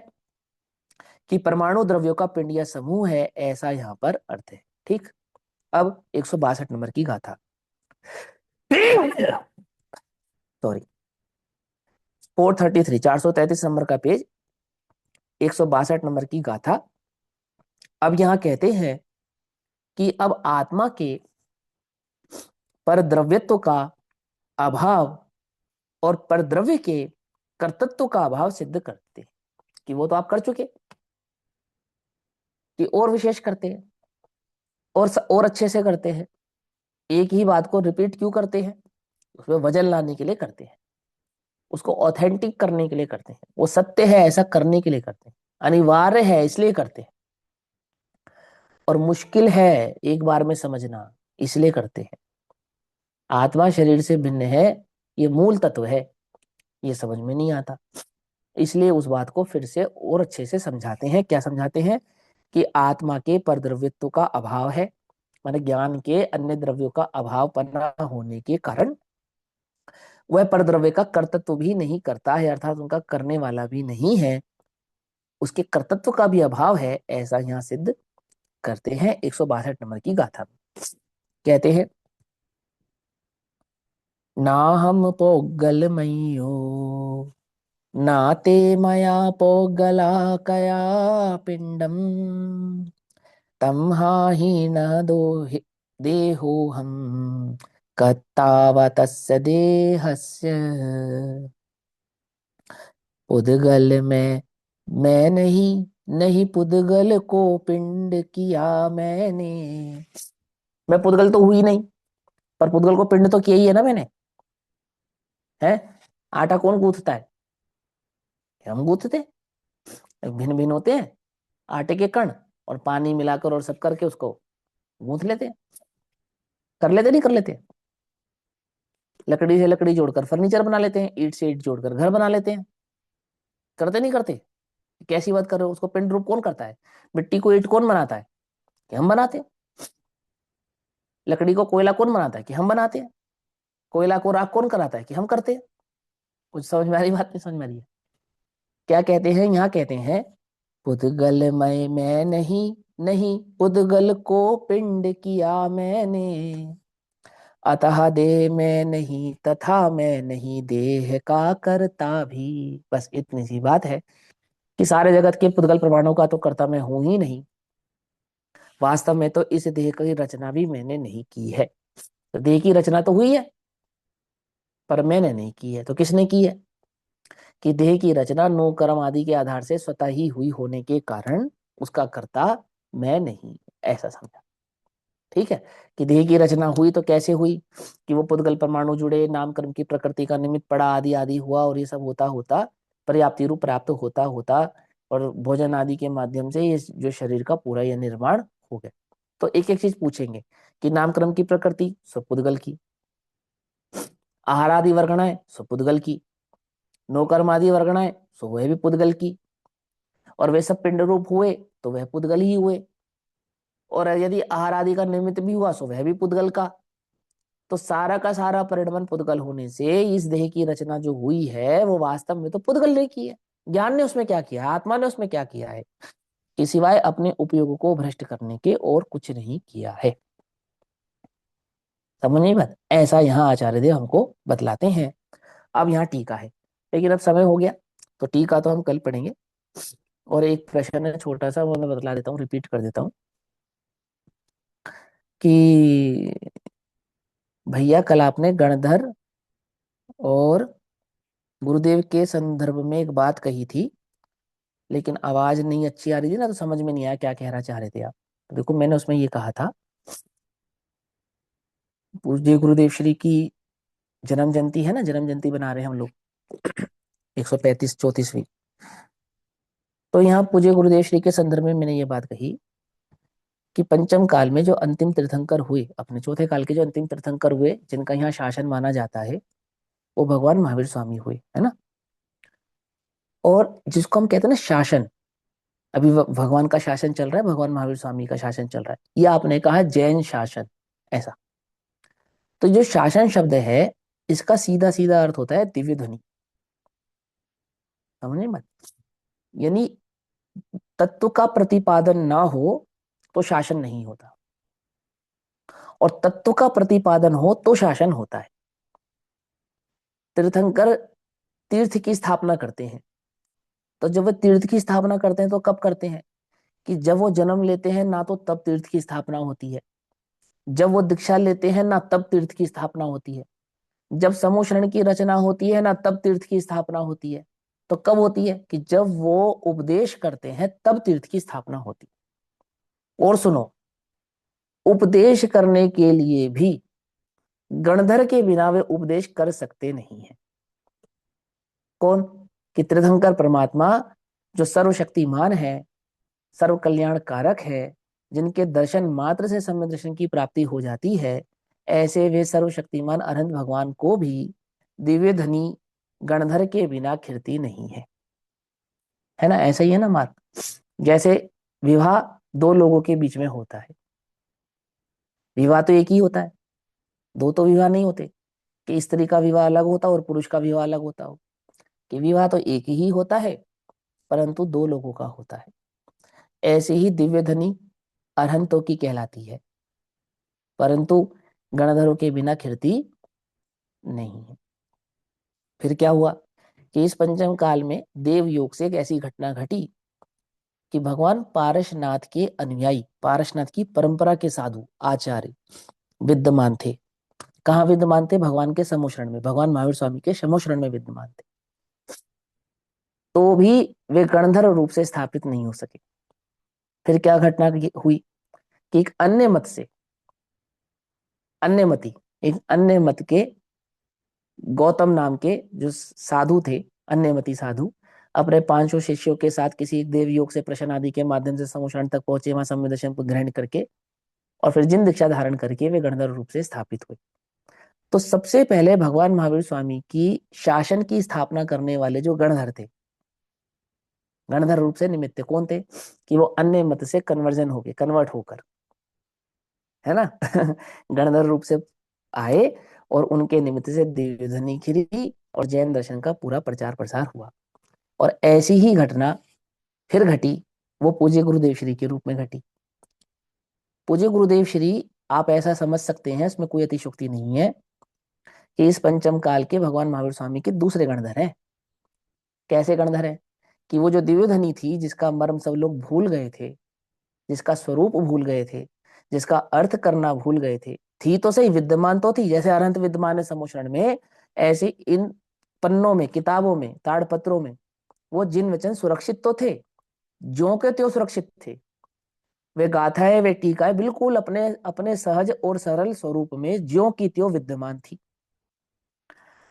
कि परमाणु द्रव्यों का पिंड या समूह है, ऐसा यहाँ पर अर्थ है। ठीक, अब 162 नंबर की गाथा सॉरी 433 433 नंबर का पेज 162 नंबर की गाथा। अब यहां कहते हैं कि अब आत्मा के पर द्रव्यत्व का अभाव और पर द्रव्य के कर्तृत्व का अभाव सिद्ध करते हैं। कि वो तो आप कर चुके, कि और विशेष करते हैं और अच्छे से करते हैं। एक ही बात को रिपीट क्यों करते हैं? उसमें वजन लाने के लिए करते हैं, उसको ऑथेंटिक करने के लिए करते हैं, वो सत्य है ऐसा करने के लिए करते हैं, अनिवार्य है इसलिए करते हैं, और मुश्किल है एक बार में समझना इसलिए करते हैं। आत्मा शरीर से भिन्न है, ये मूल तत्व है, ये समझ में नहीं आता, इसलिए उस बात को फिर से और अच्छे से समझाते हैं। क्या समझाते हैं? कि आत्मा के परद्रव्यत्व का अभाव है, माने ज्ञान के अन्य द्रव्यों का अभाव पन्ना होने के कारण वह परद्रव्य का कर्तृत्व भी नहीं करता है, अर्थात उनका करने वाला भी नहीं है, उसके कर्तृत्व का भी अभाव है, ऐसा यहाँ सिद्ध करते हैं 162 नंबर की गाथा में। कहते हैं ना हम पोगलमयो नाते मया पोगला कया पिंडम तम हाहि न देहो हम कत्तावतस्य देहस्य। पुद्गल में मैं नहीं, नहीं पुद्गल को पिंड किया मैंने। मैं पुद्गल तो हुई नहीं, पर पुद्गल को पिंड तो किया ही है ना मैंने। है आटा कौन गूंथता है? हम गूंथते, भिन्न भिन्न होते हैं आटे के कण, और पानी मिलाकर और सब करके उसको गूंथ लेते हैं। कर लेते नहीं कर लेते? लकड़ी से लकड़ी जोड़कर फर्नीचर बना लेते हैं, ईंट से ईंट जोड़कर घर बना लेते हैं। करते नहीं करते? कैसी बात कर रहे हो? उसको पिंड रूप कौन करता है? मिट्टी को ईंट कौन बनाता है? कि हम बनाते हैं। लकड़ी को कोयला कौन बनाता है? कि हम बनाते हैं। कोयला को राख कौन कराता है? कि हम करते हैं। कुछ समझ में आ रही बात? नहीं समझ में आ रही है? क्या कहते हैं यहाँ? कहते हैं पुद्गल मैं नहीं, नहीं पुद्गल को पिंड किया मैंने, अतः देह में नहीं तथा मैं नहीं देह का करता भी। बस इतनी सी बात है कि सारे जगत के पुद्गल प्रमाणों का तो करता मैं हूं ही नहीं, वास्तव में तो इस देह की रचना भी मैंने नहीं की है। तो देह की रचना तो हुई है पर मैंने नहीं की है, तो किसने की है? कि देह की रचना नो कर्म आदि के आधार से स्वतः ही हुई होने के कारण उसका कर्ता मैं नहीं, ऐसा समझा। ठीक है, कि देह की रचना हुई तो कैसे हुई? कि वो पुद्गल परमाणु जुड़े, नामकर्म की प्रकृति का निमित्त पड़ा, आदि आदि हुआ, और ये सब होता होता पर्याप्ति रूप प्राप्त होता होता और भोजन आदि के माध्यम से ये जो शरीर का पूरा यह निर्माण हो गया। तो एक एक चीज पूछेंगे कि नामकर्म की प्रकृति सो पुद्गल की, आहार आदि वर्गणाएं सो पुद्गल की, नो कर्म आदि वर्गणाएं सो वह भी पुद्गल की, और वे सब पिंड रूप हुए तो वह पुद्गल ही हुए, और यदि आहार आदि का निमित्त भी हुआ सो वह भी पुद्गल का। तो सारा का सारा परिणमन पुद्गल होने से इस देह की रचना जो हुई है वो वास्तव में तो पुद्गल ने की है। ज्ञान ने उसमें क्या किया, आत्मा ने उसमें क्या किया है कि सिवाय अपने उपयोग को भ्रष्ट करने के और कुछ नहीं किया है। समझ नहीं बात, ऐसा यहाँ आचार्य देव हमको बतलाते हैं। अब यहाँ टीका है, लेकिन अब समय हो गया तो टीका तो हम कल पढ़ेंगे। और एक प्रश्न है छोटा सा, वो मैं बतला देता हूँ, रिपीट कर देता हूँ कि भैया कल आपने गणधर और गुरुदेव के संदर्भ में एक बात कही थी, लेकिन आवाज नहीं अच्छी आ रही थी ना, तो समझ में नहीं आया क्या कहना चाह रहे थे आप। तो देखो मैंने उसमें ये कहा था, पूज्य गुरुदेव श्री की जन्म जयंती है ना, जन्म जयंती बना रहे हैं हम लोग 135 34वीं। तो यहाँ पूज्य गुरुदेव श्री के संदर्भ में मैंने ये बात कही कि पंचम काल में जो अंतिम तीर्थंकर हुए, अपने चौथे काल के जो अंतिम तीर्थंकर हुए, जिनका यहाँ शासन माना जाता है, वो भगवान महावीर स्वामी हुए, है ना। और जिसको हम कहते हैं ना शासन, अभी भगवान का शासन चल रहा है, भगवान महावीर स्वामी का शासन चल रहा है, ये आपने कहा जैन शासन, ऐसा। तो जो शासन शब्द है, इसका सीधा सीधा अर्थ होता है दिव्य ध्वनि। समझे मत, यानी तत्व का प्रतिपादन ना हो तो शासन नहीं होता, और तत्व का प्रतिपादन हो तो शासन होता है। तीर्थंकर तीर्थ की स्थापना करते हैं, तो जब वे तीर्थ की स्थापना करते हैं तो कब करते हैं कि जब वो जन्म लेते हैं ना, तो तब तीर्थ की स्थापना होती है। जब वो दीक्षा लेते हैं ना, तब तीर्थ की स्थापना होती है। जब समूह शरण की रचना होती है ना, तब तीर्थ की स्थापना होती है। तो कब होती है कि जब वो उपदेश करते हैं तब तीर्थ की स्थापना होती है। और सुनो, उपदेश करने के लिए भी गणधर के बिना वे उपदेश कर सकते नहीं है। कौन? कि तीर्थंकर परमात्मा जो सर्वशक्तिमान है, सर्व कल्याण कारक है, जिनके दर्शन मात्र से सम्यक दर्शन की प्राप्ति हो जाती है, ऐसे वे सर्वशक्तिमान अनंत भगवान को भी दिव्य धनी गणधर के बिना खिरती नहीं है ना। ऐसा ही है ना मार्ग, जैसे विवाह दो लोगों के बीच में होता है, विवाह तो एक ही होता है, दो तो विवाह नहीं होते, कि स्त्री का विवाह अलग होता और पुरुष का विवाह अलग होता हो, कि विवाह तो एक ही होता है परंतु दो लोगों का होता है। ऐसे ही दिव्य धनी अरहंतों की कहलाती है, परंतु गणधरों के बिना खिरती नहीं है। फिर क्या हुआ कि इस पंचम काल में देव योग से एक ऐसी घटना घटी कि भगवान पारसनाथ के अनुयायी, पारसनाथ की परंपरा के साधु आचार्य विद्यमान थे। कहाँ विद्यमान थे? भगवान के समोशरण में, भगवान महावीर स्वामी के समोशरण में विद्यमान थे। तो भी वे गणधर रूप से स्थापित नहीं हो सके। फिर क्या घटना हुई कि एक अन्य मत से, अन्य मती, एक अन्य मत के गौतम नाम के जो साधु थे, अन्यमति साधु, अपने 500 शिष्यों के साथ किसी देव योग से प्रश्न आदि के माध्यम से समोशरण तक पहुंचे, वहां सम्य दर्शन को ग्रहण करके और फिर जिन दीक्षा धारण करके वे गणधर रूप से स्थापित हुए। तो सबसे पहले भगवान महावीर स्वामी की शासन की स्थापना करने वाले जो गणधर थे, गणधर रूप से निमित्त कौन थे? कि वो अन्य मत से कन्वर्जन हो गए, कन्वर्ट होकर, है ना गणधर रूप से आए और उनके निमित्त से दिव्यध्वनि खिली और जैन दर्शन का पूरा प्रचार प्रसार हुआ। और ऐसी ही घटना फिर घटी, वो पूज्य गुरुदेव श्री के रूप में घटी। पूज्य गुरुदेव श्री, आप ऐसा समझ सकते हैं, इसमें कोई अतिशयोक्ति नहीं है, कि इस पंचम काल के भगवान महावीर स्वामी के दूसरे गणधर हैं। कैसे गणधर है? कि वो जो दिव्यधनी थी, जिसका मर्म सब लोग भूल गए थे, जिसका स्वरूप भूल गए थे, जिसका अर्थ करना भूल गए थे, थी तो सही, विद्यमान तो थी, जैसे अनंत विद्यमान है समोशरण में, ऐसे इन पन्नों में, किताबों में, ताड़पत्रों में वो जिन वचन सुरक्षित तो थे, ज्यों के त्यों सुरक्षित थे। वे गाथाएं, वे टीकाएं बिल्कुल अपने अपने सहज और सरल स्वरूप में ज्यों की त्यों विद्यमान थी,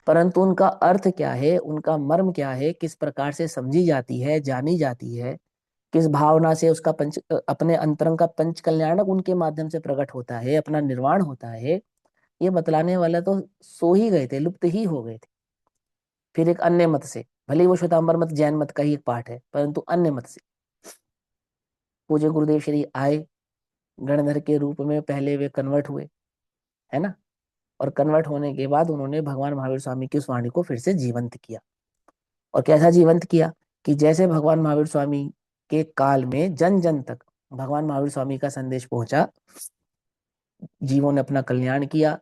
परंतु उनका अर्थ क्या है, उनका मर्म क्या है, किस प्रकार से समझी जाती है, जानी जाती है, किस भावना से उसका अपने अंतरंग का पंच कल्याणक उनके माध्यम से प्रकट होता है, अपना निर्वाण होता है, ये बतलाने वाला तो सो ही गए थे, लुप्त ही हो गए थे। फिर एक अन्य मत से, भले ही वो श्वेतांबर मत जैन मत का ही एक पार्ट है, परंतु अन्य मत से पूज्य गुरुदेव श्री आए, गणधर के रूप में पहले वे कन्वर्ट हुए, है ना। और कन्वर्ट होने के बाद उन्होंने भगवान महावीर स्वामी की उस वाणी को फिर से जीवंत किया। और कैसा जीवंत किया? कि जैसे भगवान महावीर स्वामी के काल में जन जन तक भगवान महावीर स्वामी का संदेश पहुंचा, जीवों ने अपना कल्याण किया,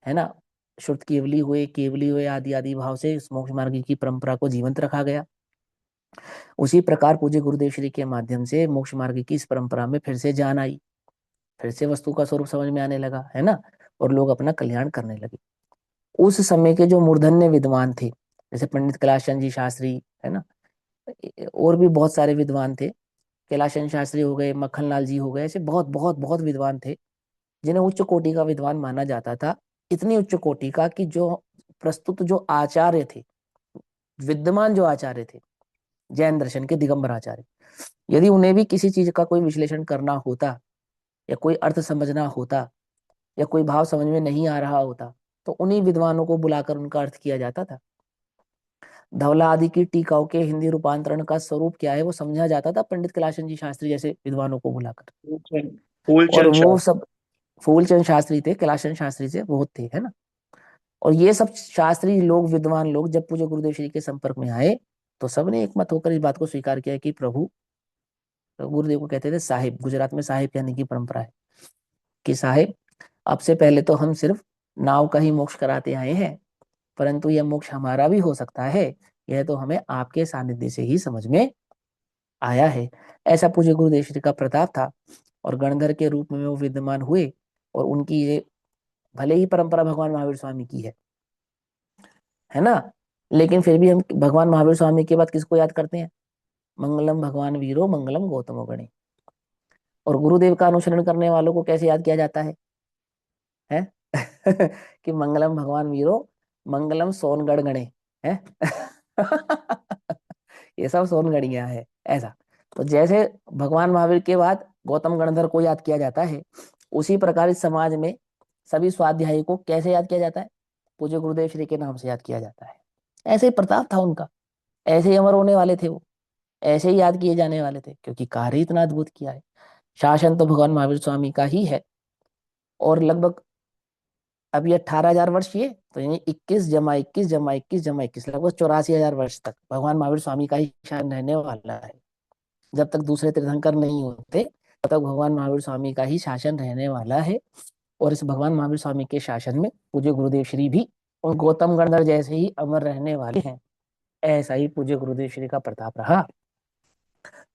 है ना, शुद्ध केवली हुए आदि आदि भाव से इस मोक्ष मार्ग की परंपरा को जीवंत रखा गया। उसी प्रकार पूज्य गुरुदेव श्री के माध्यम से मोक्ष मार्ग की इस परंपरा में फिर से जान आई, फिर से वस्तु का स्वरूप समझ में आने लगा, है ना, और लोग अपना कल्याण करने लगे। उस समय के जो मूर्धन्य विद्वान थे, जैसे पंडित कैलाशचंद जी शास्त्री, है ना, और भी बहुत सारे विद्वान थे, कैलाशचंद शास्त्री हो गए, मक्खनलाल जी हो गए, ऐसे बहुत बहुत बहुत विद्वान थे जिन्हें उच्च कोटि का विद्वान माना जाता था। इतनी उच्च कोटि का कि जो प्रस्तुत जो आचार्य थे, विद्यमान जो आचार्य थे जैन दर्शन के दिगंबर आचार्य, यदि उन्हें भी किसी चीज का कोई विश्लेषण करना होता या कोई अर्थ समझना होता या कोई भाव समझ में नहीं आ रहा होता, तो उन्हीं विद्वानों को बुलाकर उनका अर्थ किया जाता था। धवला आदि की टीकाओं के हिंदी रूपांतरण का स्वरूप क्या है वो समझा जाता था पंडित कैलाशचंद जी शास्त्री जैसे विद्वानों को बुलाकर। और फूलचंद वो शास्त्री। सब फूलचंद शास्त्री थे, कैलाशचंद शास्त्री से बहुत थे, है ना। और ये सब शास्त्री लोग, विद्वान लोग जब पूज्य गुरुदेव श्री के संपर्क में आए तो सबने एक मत होकर इस बात को स्वीकार किया कि प्रभु, गुरुदेव को कहते थे साहिब, गुजरात में साहिब कहने की परंपरा है कि साहिब, अब से पहले तो हम सिर्फ नाव का ही मोक्ष कराते आए हैं, परंतु यह मोक्ष हमारा भी हो सकता है, यह तो हमें आपके सानिध्य से ही समझ में आया है। ऐसा पूज्य गुरुदेव श्री का प्रताप था और गणधर के रूप में वो विद्यमान हुए। और उनकी ये भले ही परंपरा भगवान महावीर स्वामी की है ना, लेकिन फिर भी हम भगवान महावीर स्वामी के बाद किसको याद करते हैं? मंगलम भगवान वीरो मंगलम गौतमो गणे। और गुरुदेव का अनुसरण करने वालों को कैसे याद किया जाता है? कि मंगलम भगवान वीरो मंगलम सोनगढ़ गणे है। ये सब सोनगढ़िया है ऐसा। तो जैसे भगवान महावीर के बाद गौतम गणधर को याद किया जाता है, उसी प्रकार इस समाज में सभी स्वाध्यायी को कैसे याद किया जाता है? पूज्य गुरुदेव श्री के नाम से याद किया जाता है। ऐसे ही प्रताप था उनका, ऐसे ही अमर होने वाले थे वो, ऐसे ही याद किए जाने वाले थे, क्योंकि कार्य इतना अद्भुत किया है। शासन तो भगवान महावीर स्वामी का ही है। और लगभग अब ये 18,000 वर्ष, ये तो यानी 21 + 21 + 21 + 21 लगभग 84,000 वर्ष तक भगवान महावीर स्वामी का ही शासन रहने वाला है। जब तक दूसरे तीर्थंकर नहीं होते तब तक भगवान महावीर स्वामी का ही शासन रहने वाला है। और इस भगवान महावीर स्वामी के शासन में पूज्य गुरुदेव श्री भी और गौतम गणधर जैसे ही अमर रहने वाले हैं। ऐसा ही पूज्य गुरुदेव श्री का प्रताप रहा।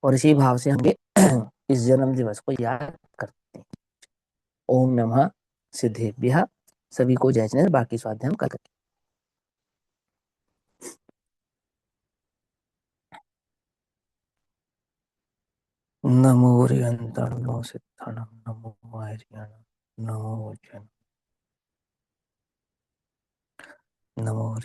और इसी भाव से हम इस जन्म दिवस को याद करते हैं। ओम नमः सिद्धेभ्यः। सभी को जय जय। बाकी स्वाध्याय हम कल करेंगे। नमो रियंतर्नो सिद्धाणं नमो आर्याणं नमो जन नमो